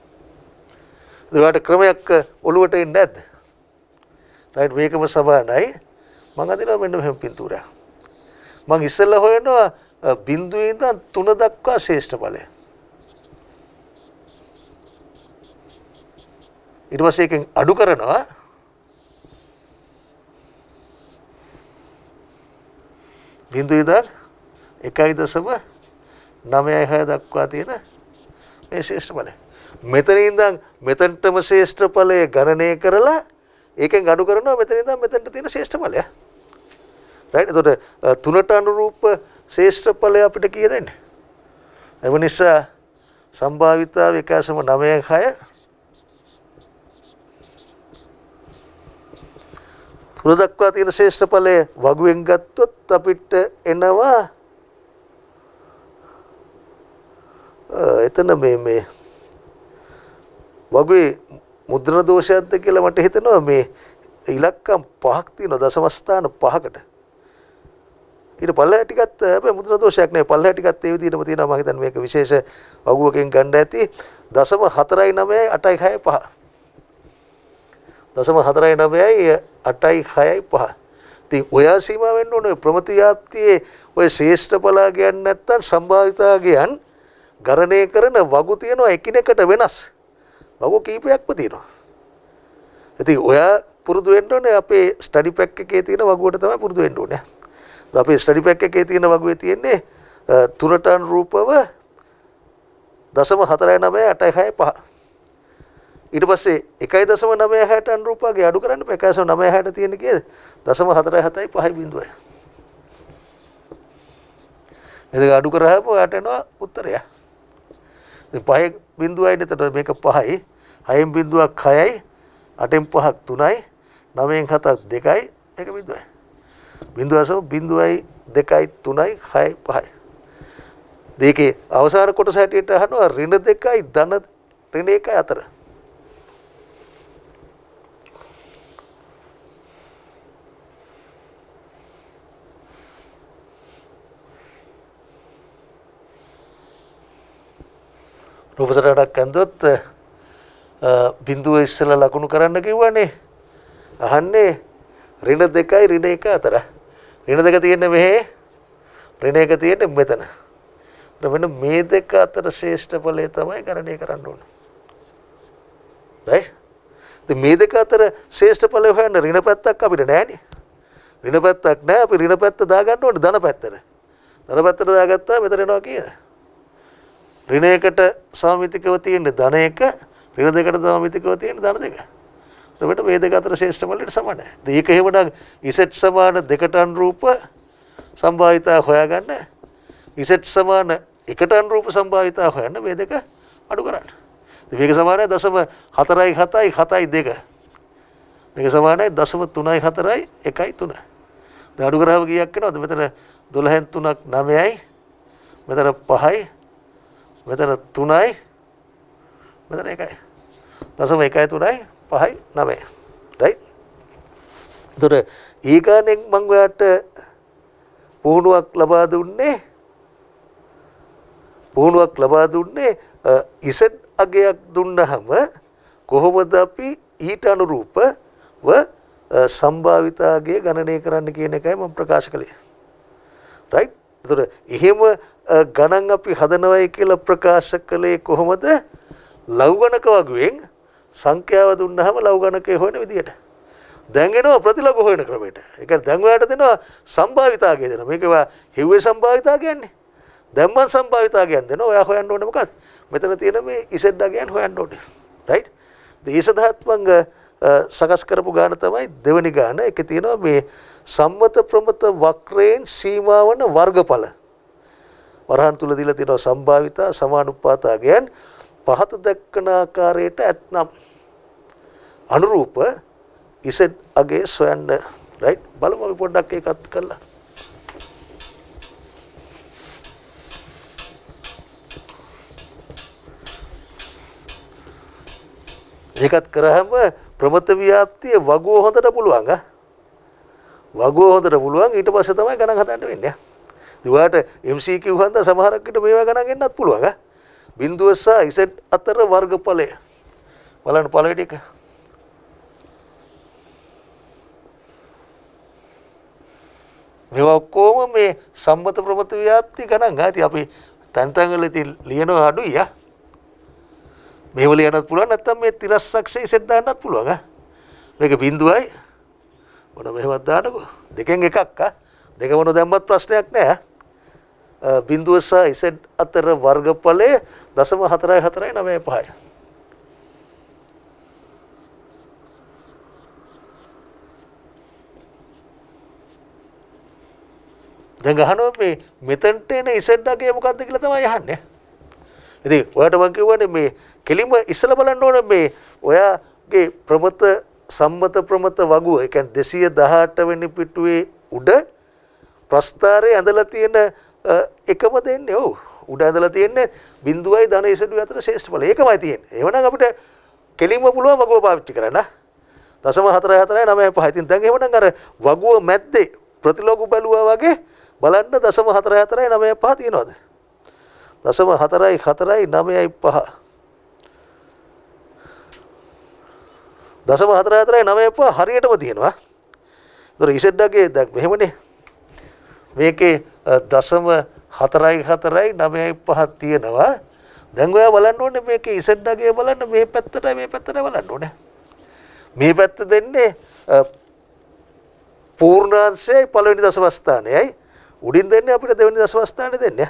ඒකට ක්‍රමයක් ඔලුවට එන්නේ නැද්ද? රයිට් මේකම සමානයි. මම අදිනවා මෙන්න මෙහෙම පින්තූරයක්. මම ඉස්සෙල්ලා හොයනවා බිඳුවේ ඉඳන් 3 දක්වා ශ්‍රේෂ්ඨ ඵලය. ඊට පස්සේ එකෙන් අඩු කරනවා බිඳුවේ ඉඳන් 1.96 දක්වා තියෙන මේ ශ්‍රේෂ්ඨ ඵලය. මෙතන ඉඳන් මෙතනටම ශ්‍රේෂ්ඨ ඵලය ගණනය කරලා ඒකෙන් අඩු කරනවා මෙතන ඉඳන් මෙතනට තියෙන ශ්‍රේෂ්ඨ ඵලය. right එතකොට තුනට අනුරූප ශ්‍රේෂ්ඨ ඵලය අපිට කීයද එන්නේ? එම නිසා සම්භාවිතාව 1.96 තුන දක්වා තියෙන ශ්‍රේෂ්ඨ ඵලය වගුවෙන් ගත්තොත් අපිට එනවා එතන මේ වගුවේ මුද්‍රණ දෝෂයක්ද කියලා මට හිතෙනවා මේ ඉලක්කම් 5ක් තියෙනවා දශම ස්ථාන 5කට. ඊට පල්ලෙහා ටිකත් හැබැයි මුද්‍රණ දෝෂයක් නෙවෙයි පල්ලෙහා ටිකත් ඒ විදිහටම තියෙනවා මම හිතන්නේ මේක විශේෂ වගුවකින් ගන්න ඇති 0.49යි 8යි 6යි 5. 0.49යි 8යි 6යි 5. ඉතින් ඔය සීමා වෙන්න ඕනේ ප්‍රමති ව්‍යාප්තියේ ඔය ශ්‍රේෂ්ඨ ඵල කියන්නේ නැත්තම් සම්භාවිතාවයන් ගණනය කරන වගු තියෙනවා එකිනෙකට වෙනස්. වගු කීපයක්ම තියෙනවා. ඉතින් ඔයා පුරුදු වෙන්න ඕනේ අපේ ස්ටඩි පැක් එකේ තියෙන වගුවට තමයි පුරුදු වෙන්න ඕනේ. අපේ ස්ටඩි පැක් එකේ තියෙන වගුවේ තියෙන්නේ තුනට අනුරූපව 0.49 8යි 6යි 5. ඊට පස්සේ 1.96ට අනුරූපවගේ අඩු කරන්න 1.96ට තියෙන කීයද 0.47යි 5යි බිඳුවයි. එදක අඩු කරාම ඔයාට එනවා උත්තරය. ඉතින් 5 බිඳුවයි නේද මේක 5යි 6න් බිඳුවක් 6යි 8න් 5ක් 3යි 9න් 7ක් 2යි ඒක බිඳුවයි. බිඳුවසෝ බිඳුවයි 2යි 3යි 6යි 5යි. දෙකේ අවසාන කොටස හැටියට අහනවා ඍණ 2යි ධන ඍණ 1යි අතර. රූප සටහනක් ඇන්දොත් බිඳුව ඉස්සෙල්ලා ලකුණු කරන්න කිව්වනේ. අහන්නේ ඍණ 2යි ඍණ 1 අතර. ඍණ 2 තියෙන්නේ මෙහෙ. ඍණ 1 තියෙන්නේ මෙතන. මෙන්න මේ දෙක අතර ශ්‍රේෂ්ඨ ඵලය තමයි ගණනය කරන්න ඕනේ. right? ඉතින් මේ දෙක අතර ශ්‍රේෂ්ඨ ඵලය හොයන්න ඍණ පැත්තක් අපිට නැහැනේ. ඍණ පැත්තක් නැහැ. අපි ඍණ පැත්ත දාගන්න ඕනේ ධන පැත්තට. ධන පැත්තට දාගත්තා මෙතන එනවා කීයද? ඍණ 1ට සමමිතිකව තියෙන ධන 1, ඍණ 2ට සමමිතිකව තියෙන ධන 2. එතකොට මේ දෙක අතර ශ්‍රේෂ්ඨ ඵලයට සමානයි. ඉතින් ඒක එහෙමනම් z සමාන 2ට අනුරූප සම්භාවිතා හොයාගන්න. z සමාන 1ට අනුරූප සම්භාවිතා හොයන්න මේ දෙක අඩු කරන්න. ඉතින් මේක සමානයි 0.47යි 7යි 2. මේක සමානයි 0.34යි 1යි 3. දැන් අඩු කරාම කීයක් වෙනවද? මෙතන 12න් 3ක් 9යි. මෙතන 5යි. මෙතන 3යි. මෙතන 1යි. 0.1යි 3යි 5යි 9යි. right? එතකොට ඊගානෙන් මම ඔයාලට පුහුණුවක් ලබා දුන්නේ ඉසඩ් අගයක් දුන්නහම කොහොමද අපි ඊට අනුරූපව සම්භාවිතාගේ ගණනය කරන්න කියන එකයි මම ප්‍රකාශ කළේ. right? එතකොට එහෙම ගණන් අපි හදනවයි කියලා ප්‍රකාශ කළේ කොහොමද? ලඝුගණක වගුවෙන් සංඛ්‍යාව දුන්නහම ලඝුගණකේ හොයන විදියට. දැන් එනවා ප්‍රතිලඝු හොයන ක්‍රමයට. ඒ කියන්නේ දැන් ඔයාලට දෙනවා සම්භාවිතාගේ දෙනවා. මේක හිව්වේ සම්භාවිතා කියන්නේ. දැන් මම සම්භාවිතාගයන් දෙනවා. ඔයා හොයන්න ඕනේ මොකක්ද? මෙතන තියෙන මේ ඉසඩ් අගයන් හොයන්න ඕනේ. right? දේශදහත් මංග සකස් කරපු ගාන තමයි දෙවෙනි ගාන. ඒකේ තියෙනවා මේ සම්මත ප්‍රමත වක්‍රයෙන් සීමා වන වර්ගඵල. වරහන් තුල දීලා තියෙනවා සම්භාවිතා සමානුපාතාගයන් පහත දක්වන ආකාරයට ඇත්නම් අනුරූප ඉසඩ් අගය සොයන්න. right? බලමු අපි පොඩ්ඩක් ඒකත් කරලා. ඒකත් කරාම ප්‍රමත ව්‍යාප්තිය වගුව හොඳට පුළුවන්. වගුව හොඳට පුළුවන්. ඊට පස්සේ තමයි ගණන් හදන්න වෙන්නේ. දුවාට MCQ හන්ද සමහරක් විට මේවා ගණන් එන්නත් පුළුවන්. බිඳුව සහ z අතර වර්ගඵලය. බලන්න පළවෙනි එක. මේවා ඔක්කොම මේ සම්මත ප්‍රමත ව්‍යාප්ති ගණන්. ඉතින් අපි තැන් තැන් වල ඉතින් ලියනවා අඩුයි. මේ වල යන්නත් පුළුවන් නැත්නම් මේ තිරස්සක්ෂේ සෙට් දාන්නත් පුළුවන්. මේක බිඳුවයි මොන මෙහෙමත් දාන්නකෝ. දෙකෙන් එකක්. දෙක මොන දැම්මත් ප්‍රශ්නයක් නෑ. බිඳුව සහ z අතර වර්ගඵලය 0.4495. දැන් ගහනවා මේ මෙතනට එන z අගය මොකක්ද කියලා තමයි අහන්නේ. ඉතින් ඔයාලට මම කියවනේ මේ කෙලින්ම ඉස්සලා බලන්න ඕනේ මේ ඔයාගේ ප්‍රමත සම්මත ප්‍රමත වගුව. ඒ කියන්නේ 218 වෙනි පිටුවේ උඩ ප්‍රස්ථාරයේ ඇඳලා තියෙන එකම දෙන්නේ. ඔව්. උඩ ඇඳලා තියෙන්නේ බිඳුවයි ධන ඉසඩුවයි අතර ශ්‍රේෂ්ඨ ඵලය. ඒකමයි තියෙන්නේ. එහෙනම් අපිට කෙලින්ම පුළුවන් වගුව පාවිච්චි කරන්න. 0.4495. ඉතින් දැන් එහෙනම් අර වගුව මැද්දේ ප්‍රතිලෝගු බැලුවා වගේ බලන්න 0.4495 තියෙනවද? 0.4495. 0.4495 හරියටම තියෙනවා. ඒතර ඉසඩ්ඩගේ දැන් මෙහෙමනේ. මේකේ 0.4495 තියෙනවා. දැන් ඔයා බලන්න ඕනේ මේකේ ඉසඩ්ඩගේ බලන්න මේ පැත්තට මේ පැත්තට බලන්න ඕනේ. මේ පැත්ත දෙන්නේ පූර්ණාංශයයි පළවෙනි දශම ස්ථානයයි. උඩින් දෙන්නේ අපිට දෙවෙනි දශම ස්ථානේ දෙන්නේ.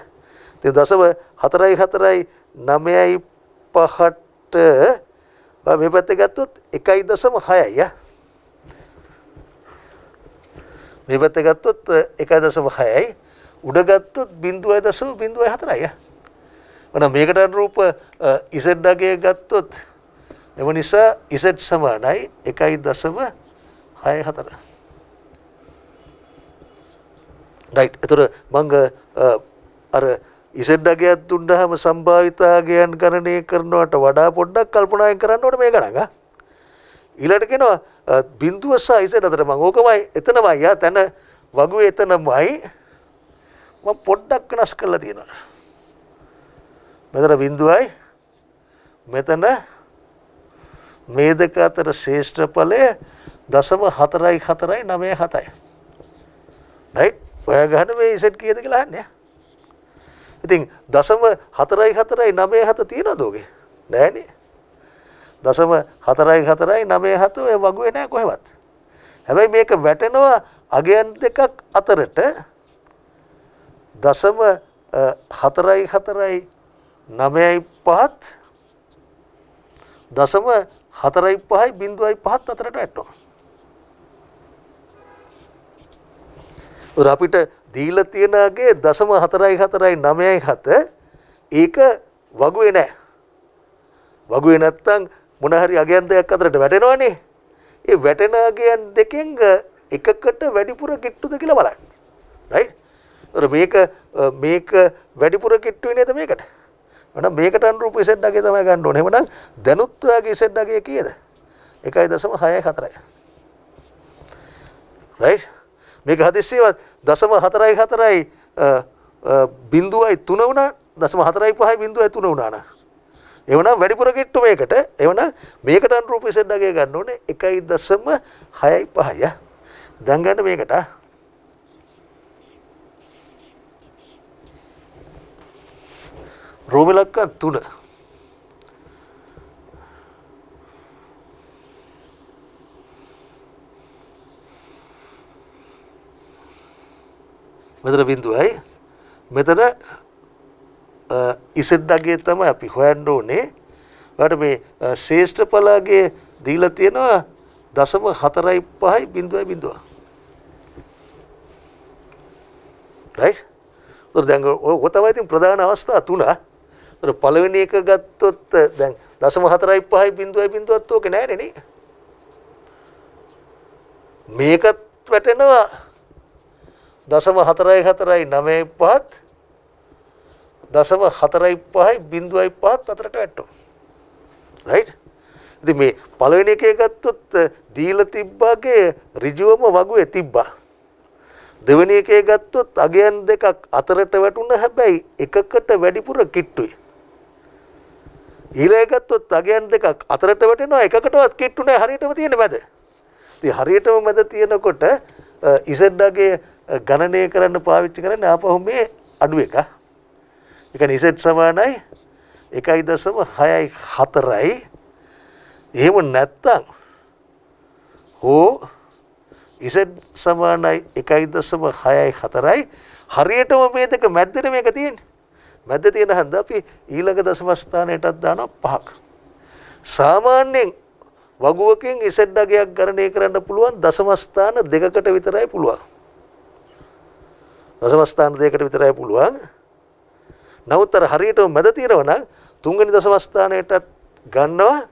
ඉතින් 0.4495ට මේ පැත්තේ ගත්තොත් 1.6යි. මේ පැත්තේ ගත්තොත් 1.6යි. උඩ ගත්තොත් 0.04යි. මොන මේකට අනුරූප z අගය ගත්තොත් එම නිසා z සමානයි 1.64. right. ඒතර මම අර ඉසඩ් අගයක් දුන්නාම සම්භාවිතාගයන් ගණනය කරනවට වඩා පොඩ්ඩක් කල්පනායෙන් කරන්න ඕනේ මේ ගණන්. ඊළඟට කියනවා බිඳුව සහ ඉසඩ් අතර මම ඕකමයි එතනමයි තන වගුවේ එතනමයි මම පොඩ්ඩක් වෙනස් කරලා තියෙනවා. මෙතන බිඳුවයි මෙතන මේ දෙක අතර ශ්‍රේෂ්ඨ ඵලය 0.4497යි. right? ඔයා ගහන මේ z කීයද කියලා අහන්නේ. ඉතින් 0.4497 තියනවද ඔගේ? නෑනේ. 0.4497 ඔය වගුවේ නෑ කොහෙවත්. හැබැයි මේක වැටෙනවා අගයන් දෙකක් අතරට 0.4495 0.45 අතරට වැටෙනවා. අපිට දීලා තියෙනගේ 0.4497 ඒක වගුවේ නෑ. වගුවේ නැත්තම් මොන හරි අගයන් දෙකක් අතරට වැටෙනවනේ. ඒ වැටෙන අගයන් දෙකෙන් එකකට වැඩිපුර කිට්ටුද කියලා බලන්න. right? මේක වැඩිපුර කිට්ටුයි නේද මේකට? එහෙනම් මේකට අනුරූප Z අගය තමයි ගන්න ඕනේ. එහෙනම් දැනුත් ඔයාගේ Z අගය කීයද? 1.64යි. right? මේක හදිස්සියවත් 0.44 බිඳුවයි 3 වුණා 0.45 බිඳුවයි 3 වුණා නා. එවනම් වැඩිපුර කිට්ටු මේකට. එවනම් මේකට අනුරූප Z අගය ගන්න ඕනේ 1.65. දැන් ගන්න මේකට. රෝම ඉලක්කම් 3. මෙතන බිඳුවයි මෙතන ඉසෙඩ් අගය තමයි අපි හොයන්න ඕනේ. ඊට මේ ශ්‍රේෂ්ඨ ඵලයේ දීලා තියෙනවා 0.45 right? දැන් ඔය තමයි ඉතින් ප්‍රධාන අවස්ථා තුන. පළවෙනි එක ගත්තොත් දැන් 0.45 ඕක නෑනේ නේ. මේකත් වැටෙනවා 0.4495 0.45 අතරට වැටෙනවා. right? ඉතින් මේ පළවෙනි එකේ ගත්තොත් දීලා තිබ්බගේ ඍජුවම වගුවේ තිබ්බා. දෙවෙනි එකේ ගත්තොත් අගයන් දෙකක් අතරට වැටුණ හැබැයි එකකට වැඩිපුර කිට්ටුයි. ඊළඟ ගත්තොත් අගයන් දෙකක් අතරට වැටෙනවා එකකටවත් කිට්ටු නැහැ හරියටම තියෙන මැද. ඉතින් හරියටම මැද තියෙනකොට Z අගය ගණනය කරන්න පාවිච්චි කරන්නේ ආපහු මේ අඩු එක. ඒ කියන්නේ Z සමානයි 1.64යි. එහෙම නැත්තම් හෝ Z සමානයි 1.64යි. හරියටම මේ දෙක මැද්දේ මේක තියෙන්නේ. මැද්ද තියෙන හන්ද අපි ඊළඟ දශම ස්ථානයටත් දානවා 5ක්. සාමාන්‍යයෙන් වගුවකින් Z අගයක් ගණනය කරන්න පුළුවන් දශම ස්ථාන දෙකකට විතරයි පුළුවන්. දශම ස්ථාන දෙකකට විතරයි පුළුවන්. නමුත් අර හරියටම මැද තියෙනවා නම් තුන්වෙනි දශම ස්ථානයටත් ගන්නවා.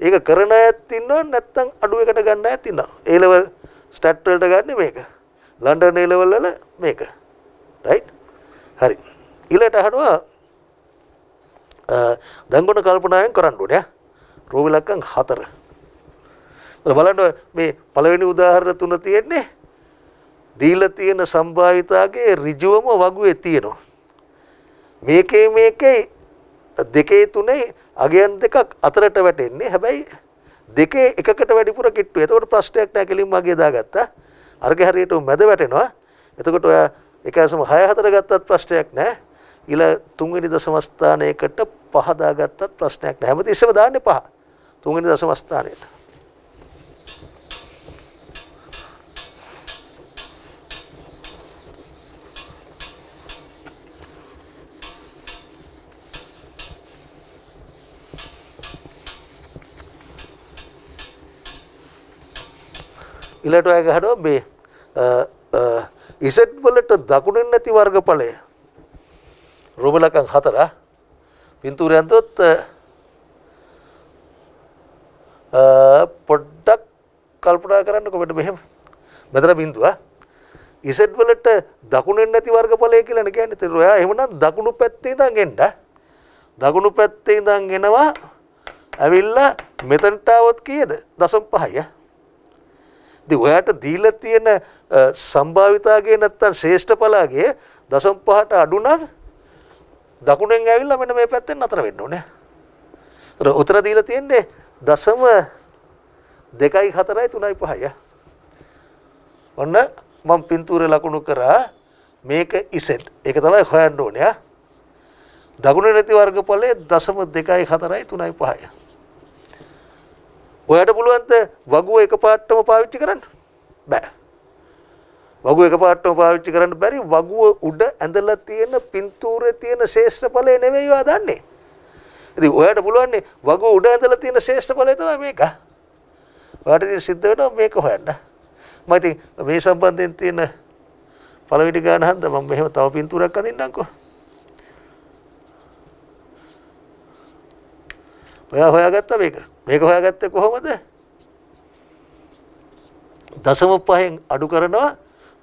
ඒක කරන අයත් ඉන්නවා නැත්නම් අඩු එකට ගන්න අයත් ඉන්නවා. A level ස්ටැට් වලට ගන්න මේක. ලන්ඩන් A level වල මේක. right? හරි. ඊළඟට අහනවා දඟුණ කල්පනාවෙන් කරන්න ඕනේ. රෝම ඉලක්කම් 4. බලන්න මේ පළවෙනි උදාහරණ තුන තියෙන්නේ දීලා තියෙන සම්භාවිතාවගේ ඍජුවම වගුවේ තියෙනවා. මේකේ දෙකේ තුනේ අගයන් දෙකක් අතරට වැටෙන්නේ. හැබැයි දෙකේ එකකට වැඩිපුර කිට්ටුයි. එතකොට ප්‍රශ්නයක් නැහැ කෙලින්ම අගය දාගත්තා. අරගේ හරියට මැද වැටෙනවා. එතකොට ඔයා 1.64 ගත්තත් ප්‍රශ්නයක් නැහැ. ඊළ තුන්වෙනි දශම ස්ථානයකට 5 දාගත්තත් ප්‍රශ්නයක් නැහැ. හැමතිස්සෙම දාන්නේ 5. තුන්වෙනි දශම ස්ථානයට. ඊළඟට ඔය ගහනවා මේ Z වලට දකුණෙන් නැති වර්ගඵලය රෝම ඉලක්කම් 4 පින්තූරයෙන් තොත් පොඩ්ඩක් කල්පනා කරන්නකො මෙහෙම මෙතන බිඳුව Z වලට දකුණෙන් නැති වර්ගඵලය කියලා කියන්නේ. ඒතර ඔයා එහෙමනම් දකුණු පැත්තේ ඉඳන් එන්න. දකුණු පැත්තේ ඉඳන් එනවා ඇවිල්ලා මෙතනට આવොත් කීයද? 0.5යි. ඉතින් ඔයාට දීලා තියෙන සම්භාවිතාවගේ නැත්තම් ශ්‍රේෂ්ඨ ඵලයේ 0.5ට අඩු නම් දකුණෙන් ඇවිල්ලා මෙන්න මේ පැත්තෙන් නතර වෙන්න ඕනේ. උතර දීලා තියෙන්නේ 0.243.5. ඔන්න මම පින්තූරේ ලකුණු කරා මේක ඉසෙට්. ඒක තමයි හොයන්න ඕනේ. දකුණේ නැති වර්ගඵලයේ 0.243.5. ඔයාලට පුළුවන් ද වගුව එකපාරටම පාවිච්චි කරන්න? බෑ. වගුව එකපාරටම පාවිච්චි කරන්න බැරි. වගුව උඩ ඇඳලා තියෙන පින්තූරේ තියෙන ශේෂ්ඨඵලය නෙවෙයි ඔයා දන්නේ. ඉතින් ඔයාලට පුළුවන් නේ වගුව උඩ ඇඳලා තියෙන ශේෂ්ඨඵලය තමයි මේක. ඔයාලට ඉතින් සිද්ධ වෙනවා මේක හොයන්න. මම ඉතින් මේ සම්බන්ධයෙන් තියෙන පළවෙනි ගාන හන්ද මම මෙහෙම තව පින්තූරයක් අදින්නම්කෝ. ඔයා හොයාගත්තා මේක. මේක හොයාගත්තේ කොහොමද? 0.5න් අඩු කරනවා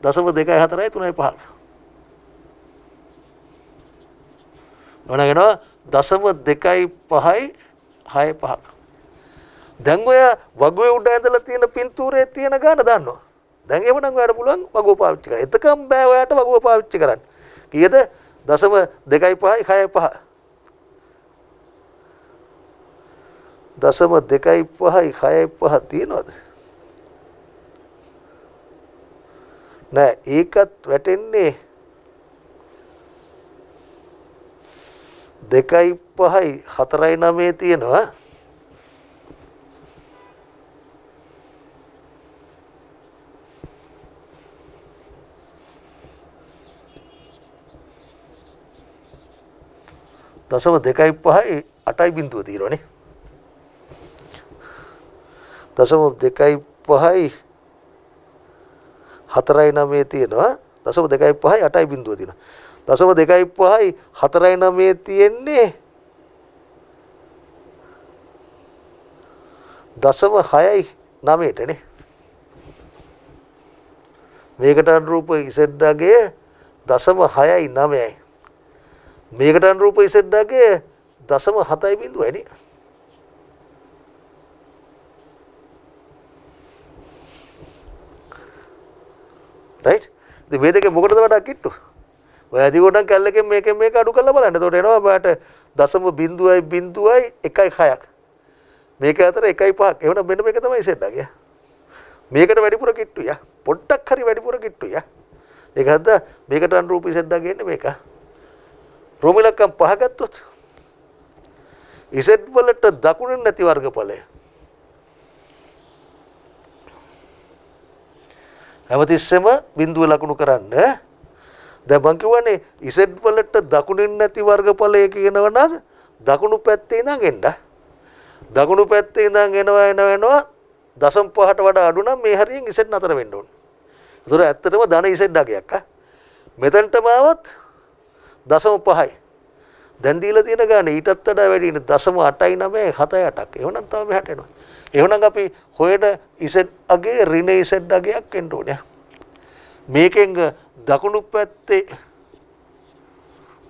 0.243.5. මොනගෙනවා 0.256. දැන් ඔය වගුවේ උඩ ඇඳලා තියෙන පින්තූරයේ තියෙන ගාන දන්නවා. දැන් එහෙමනම් ඔයාලට පුළුවන් වගුව පාවිච්චි කරන්න. එතකම් බෑ ඔයාලට වගුව පාවිච්චි කරන්න. කීයද? 0.256. 0.256 තියෙනවද? නෑ ඒකත් වැටෙන්නේ 2.549 තියෙනවා. දශම 2.5 බිඳුව තියෙනවනේ. දශම 2.549 තියෙනවා. දශම 2.5 බිඳුව තියෙනවා. දශම 2.549 තියෙන්නේ දශම 6.9ටනේ. මේකට අනුරූප ඉසෙඩ්ඩගේ දශම 6.9යි. මේකට අනුරූප ඉසෙඩ්ඩගේ දශම 7.0යිනේ. right? ඉතින් මේ දෙකේ මොකටද වඩා කිට්ටු? ඔය ඇදි ගොඩක් කැල්ලකින් මේකෙන් මේක අඩු කරලා බලන්න. එතකොට එනවා ඔයාට 0.0.1ක්. මේක අතර 1.5ක්. එහෙනම් මෙන්න මේක තමයි ඉසෙඩ්ඩගේ. මේකට වැඩිපුර කිට්ටුයි. පොඩ්ඩක් හරි වැඩිපුර කිට්ටුයි. ඒක හද්ද මේකට අනුරූප ඉසෙඩ්ඩගේ එන්නේ මේක. රෝමිලක්කම් 5 ගත්තොත් ඉසෙඩ් වලට දකුණින් නැති වර්ගඵලය හැමතිස්සෙම බිඳුව ලකුණු කරන්න. දැන් මං කියවනේ ඉසෙඩ් වලට දකුණින් නැති වර්ගඵලය කියනවා නම් දකුණු පැත්තේ ඉඳන් එන්න. දකුණු පැත්තේ ඉඳන් එනවා 0.5ට වඩා අඩු නම් මේ හරියෙන් ඉසෙඩ් නතර වෙන්න ඕනේ. ඒතර ඇත්තටම ධන ඉසෙඩ් අගයක්. මෙතනටම આવොත් 0.5යි. දැන් දීලා තියෙන ගාන ඊටත් වඩා වැඩි නේ 0.89778ක්. එහෙනම් තව මෙහාට එනවා. එහෙනම් අපි හොයන ඉසෙඩ් අගේ ඍණ ඉසෙඩ් අගයක් එන්න ඕනේ. මේකෙන් දකුණු පැත්තේ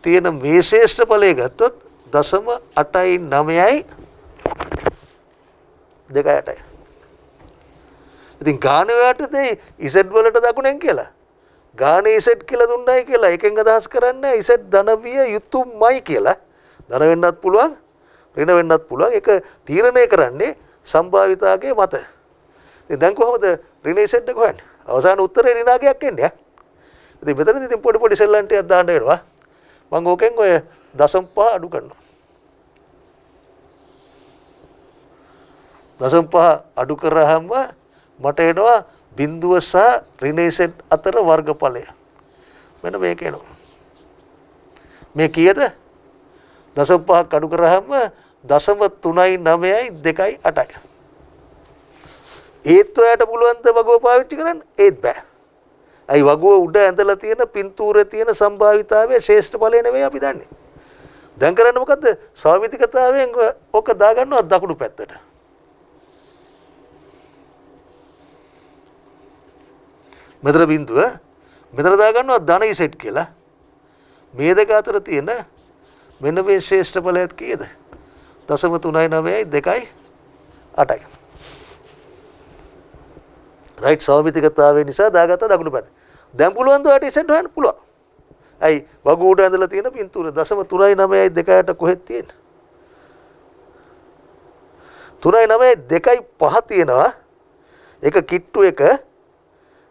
තියෙන මේ ශේෂ්ඨඵලය ගත්තොත් 0.89යි 2.8යි. ඉතින් ගාන වලට දෙයි ඉසෙඩ් වලට දකුණෙන් කියලා. ගාන ඉසෙට් කියලා දුන්නයි කියලා එකෙන් අදහස් කරන්නේ ඉසෙට් ධන විය යුතුයමයි කියලා. ධන වෙන්නත් පුළුවන්, ඍණ වෙන්නත් පුළුවන්. ඒක තීරණය කරන්නේ සම්භාවිතාවකයේ මත. ඉතින් දැන් කොහොමද ඍණ ඉසෙට් එක හොයන්නේ? අවසාන උත්තරේ ඍණාගයක් එන්නේ. ඉතින් මෙතනදී ඉතින් පොඩි සෙල්ලම් ටිකක් දාන්න වෙනවා. මම ඕකෙන් ඔය 0.5 අඩු කරනවා. 0.5 අඩු කරාම මට එනවා බිඳුව සහ ඍණ ඉසෙට් අතර වර්ගඵලය. මෙන්න මේක එනවා. මේ කීයද? 0.5ක් අඩු කරාම 0.39යි 2.8යි. ඒත් ඔයාලට පුළුවන් ද වගුව පාවිච්චි කරන්න? ඒත් බෑ. අයි වගුව උඩ ඇඳලා තියෙන පින්තූරේ තියෙන සම්භාවිතාවයේ ශ්‍රේෂ්ඨඵලය නෙවෙයි අපි දන්නේ. දැන් කරන්නේ මොකද්ද? සාමිතිකතාවයෙන් ඔක දාගන්නවා දකුණු පැත්තට. මෙතන බිඳුව මෙතන දාගන්නවා ධන ඉසෙට් කියලා. මේ දෙක අතර තියෙන මෙන්න මේ ශ්‍රේෂ්ඨඵලයත් කීයද? 0.39යි 2.8යි. රයිට් සාමිතිකතාවය නිසා දාගත්ත දකුණු පැත්ත. දැන් පුළුවන් ද ඔයාලට ඉසෙට් හොයන්න පුළුවන්. අයි වගුව උඩ ඇඳලා තියෙන පින්තූර 0.39යි 2.8 කොහෙද තියෙන්නේ? 3.9 2.5 තියෙනවා. ඒක කිට්ටු එක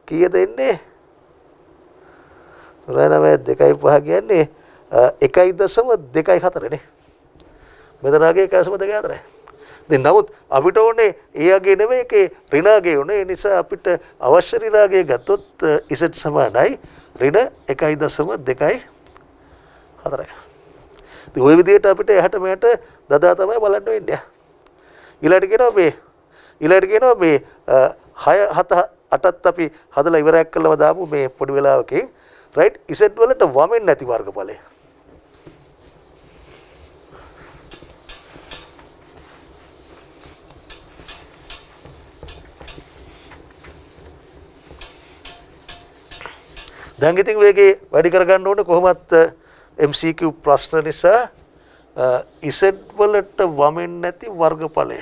කීයද එන්නේ? 3.9 2.5 කියන්නේ 1.24 නේ. මෙතන ආගේ 1.24යි. දැන් නමුත් අපිට ඕනේ එයාගේ නෙමෙයි ඒකේ ඍණාගේ ඕනේ. ඒ නිසා අපිට අවශ්‍ය ඍණාගේ ගත්තොත් z සමානයි ඍණ 1.24යි. ඉතින් ওই විදිහට අපිට එහාට මෙහාට දදා තමයි බලන්න වෙන්නේ. ඊළඟට කියනවා මේ 6 7 8ත් අපි හදලා ඉවරයක් කළාම දාපු මේ පොඩි වෙලාවකින් රයිට් z වලට වමෙන් නැති වර්ගඵලය. දැන් ඉතින් වේගේ වැඩි කරගන්න ඕනේ කොහොමත් MCQ ප්‍රශ්න නිසා z වලට වමෙන් නැති වර්ගඵලය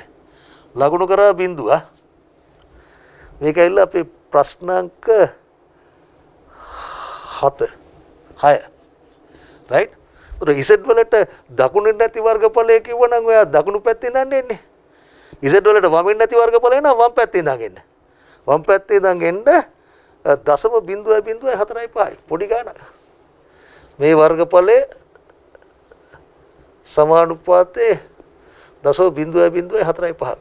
ලකුණු කරා බිඳුව මේක ඇවිල්ලා අපේ ප්‍රශ්නාංක 6 රයිට්. z වලට දකුණෙන් නැති වර්ගඵලය කිව්වනම් ඔයා දකුණු පැත්තෙන් ඉඳන් එන්නේ. z වලට වමෙන් නැති වර්ගඵලය නම් වම් පැත්තෙන් ඉඳන් එන්න. වම් පැත්තේ ඉඳන් එන්න 0.0.4.5 පොඩි ගානක්. මේ වර්ගඵලයේ සමානුපාතයේ 0.0.4.5.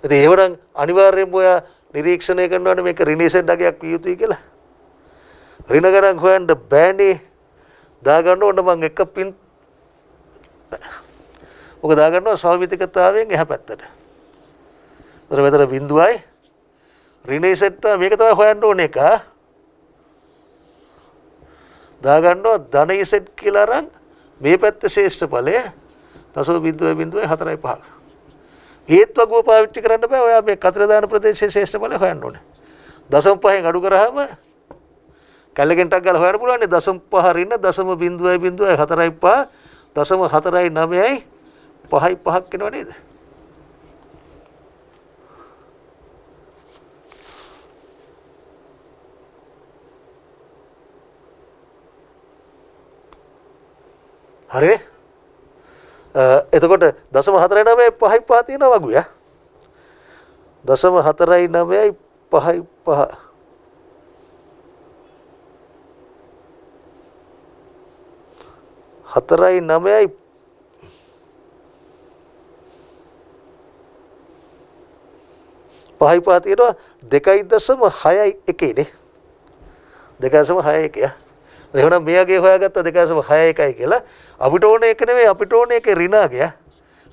ඉතින් ඒවනම් අනිවාර්යයෙන්ම ඔයා නිරීක්ෂණය කරනවානේ මේක ඍණ z අගයක් විය යුතුයි කියලා. ඍණ ගණන් හොයන්න බෑනේ. දාගන්න ඕන මම එක පින් ඔක දාගන්නවා සමමිතිකතාවයෙන් එහා පැත්තට. ඒතර මෙතන බිඳුවයි ඍණ z මේක තමයි හොයන්න ඕනේ එක. දාගන්නවා ධන z කියලා අරන් මේ පැත්තේ ශේෂ්ඨඵලය 0.0.4.5. ඒත් වගුව පාවිච්චි කරන්න බෑ. ඔයා මේ කතර දාන ප්‍රදේශයේ ශේෂ්ඨඵලය හොයන්න ඕනේ. 0.5න් අඩු කරාම කැලගෙන් ටක් ගාලා හොයන්න පුළුවන් නේ 0.5 රින්න 0.0.4.5 0.49යි 5.5ක් වෙනව නේද? හරි. එතකොට 0.49යි 5.5 තියෙනවා වගුව යා. 0.49යි 5.5 4.9යි 5.5 තියෙනවා 2.61 නේ. 2.61 යා. එහෙනම් මෙයාගේ හොයාගත්ත 2.61යි කියලා අපිට ඕනේ ඒක නෙවෙයි අපිට ඕනේ ඒකේ ඍණාගය. ඒ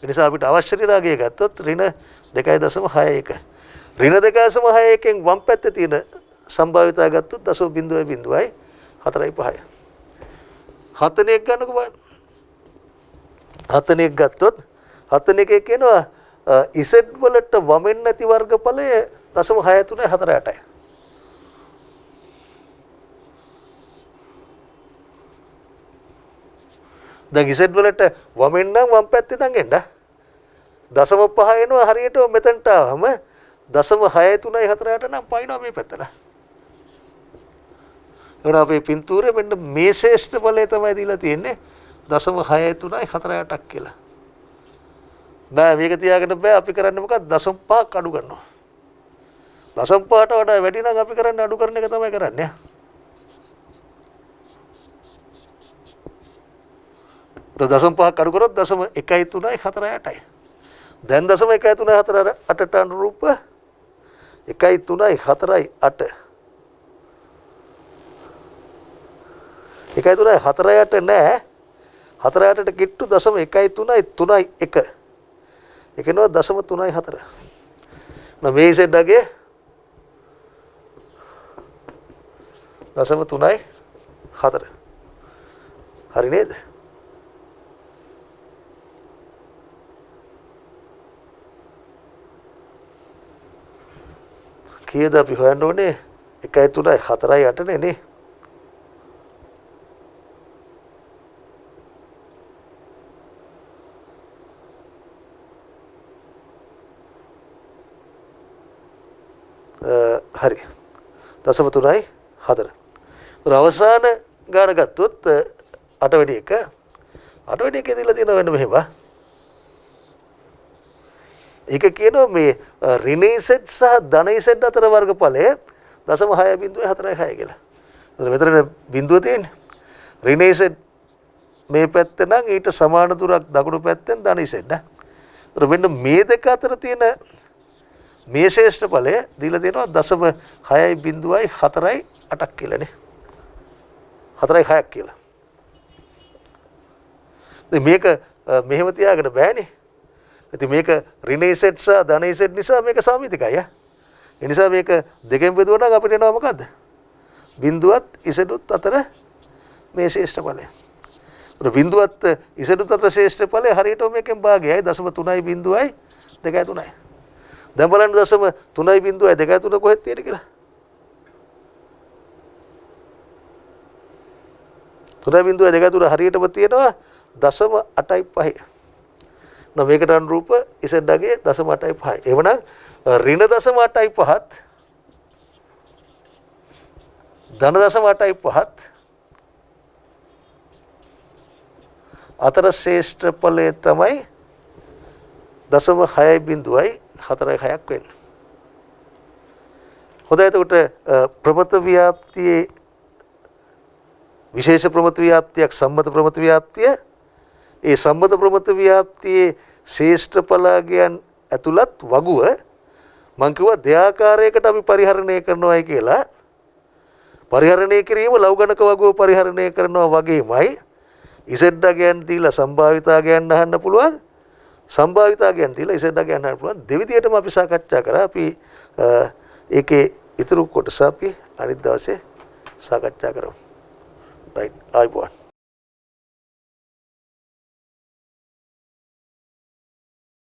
නිසා අපිට අවශ්‍ය ඍණාගය ගත්තොත් ඍණ 2.61. ඍණ 2.61න් වම් පැත්තේ තියෙන සම්භාවිතය ගත්තොත් 0.0.4.5. 7 එක ගන්නකො බලන්න. 7 එක ගත්තොත් 7 එකේ කියනවා z වලට වමෙන් නැති වර්ගඵලය 0.6348යි. දැන් z වලට වමෙන් නම් වම් පැත්තේ ඉඳන් එන්න 0.5 එනවා හරියට මෙතනට ආවම 0.6348 නම් පයින්නවා මේ පැත්තට. එහෙනම් අපේ පින්තූරේ මෙන්න මේ ශේෂ්ඨඵලය තමයි දීලා තියෙන්නේ 0.6348ක් කියලා. බෑ මේක තියාගන්න බෑ. අපි කරන්නේ මොකක්ද 0.5ක් අඩු කරනවා. 0.5ට වඩා වැඩි නම් අපි කරන්නේ අඩු කරන එක තමයි කරන්නේ. 0.5ක් අඩු කරොත් 0.138යි. දැන් 0.138ට අනුරූප 1.348 1.348 නෑ 48ට කිට්ටු 0.13331 ඒකේනවා 0.34 නම් මේ සෙඩ්ඩගේ 0.34 හරි නේද? කීයද අපි හොයන්න ඕනේ 1.348 නේ. හරි 0.34. අවසාන ගාන ගත්තොත් 8 වෙනි එක 8 වෙනි එකේ දීලා තියෙනවා වෙන මෙහෙම ඒක කියනවා මේ ඍණ Z සහ ධන Z අතර වර්ගඵලය 0.6.46 කියලා. එතකොට මෙතන බිඳුව තියෙන්නේ. ඍණ Z මේ පැත්ත නම් ඊට සමාන දුරක් දකුණු පැත්තෙන් ධන Z. එතකොට මෙන්න මේ දෙක අතර තියෙන මේ ශ්‍රේෂ්ඨඵලය දීලා තියෙනවා 0.6.48ක් කියලානේ. 4.6ක් කියලා. දැන් මේක මෙහෙම තියාගෙන බෑනේ. ඉතින් මේක ඍණ Z සහ ධන Z නිසා මේක සමමිතිකයි. ඒ නිසා මේක දෙකෙන් බෙදුවා නම් අපිට එනවා මොකද්ද? බිඳුවත් ඉසඩුත් අතර මේ ශ්‍රේෂ්ඨඵලය. ඒ බිඳුවත් ඉසඩුත් අතර ශ්‍රේෂ්ඨඵලය හරියටම මේකෙන් භාගයයි 0.3.2යි 2.3යි. දැන් බලන්න 0.3.2යි 2.3 කොහෙද තියෙන්නේ කියලා. 3.2යි 2.3 හරියටම තියෙනවා 0.85. නම් මේකට අනුරූප ඉසඩ්ඩගේ 0.85. එවනම් ඍණ 0.85ත් ධන 0.85ත් අතර ශ්‍රේෂ්ඨඵලය තමයි 0.6.46ක් වෙන්නේ. හොඳයි එතකොට ප්‍රමත ව්‍යාප්තියේ විශේෂ ප්‍රමත ව්‍යාප්තියක් සම්මත ප්‍රමත ව්‍යාප්තිය ඒ සම්මත ප්‍රමත ව්‍යාප්තියේ ශ්‍රේෂ්ඨඵලයන් ඇතුළත් වගුව මම කිව්වා දෙආකාරයකට අපි පරිහරණය කරනවායි කියලා. පරිහරණය කිරීම ලෞගණක වගුව පරිහරණය කරනවා වගේමයි ඉසෙඩ්ඩගයන් දීලා සම්භාවිතාගයන් අහන්න පුළුවන්. සම්භාවිතාගයන් දීලා ඉසෙඩ්ඩගයන් අහන්න පුළුවන්. දෙවිදියටම අපි සාකච්ඡා කරා. අපි ඒකේ ඉතුරු කොටස අපි අනිත් දවසේ සාකච්ඡා කරමු. right. ආයිබෝන්.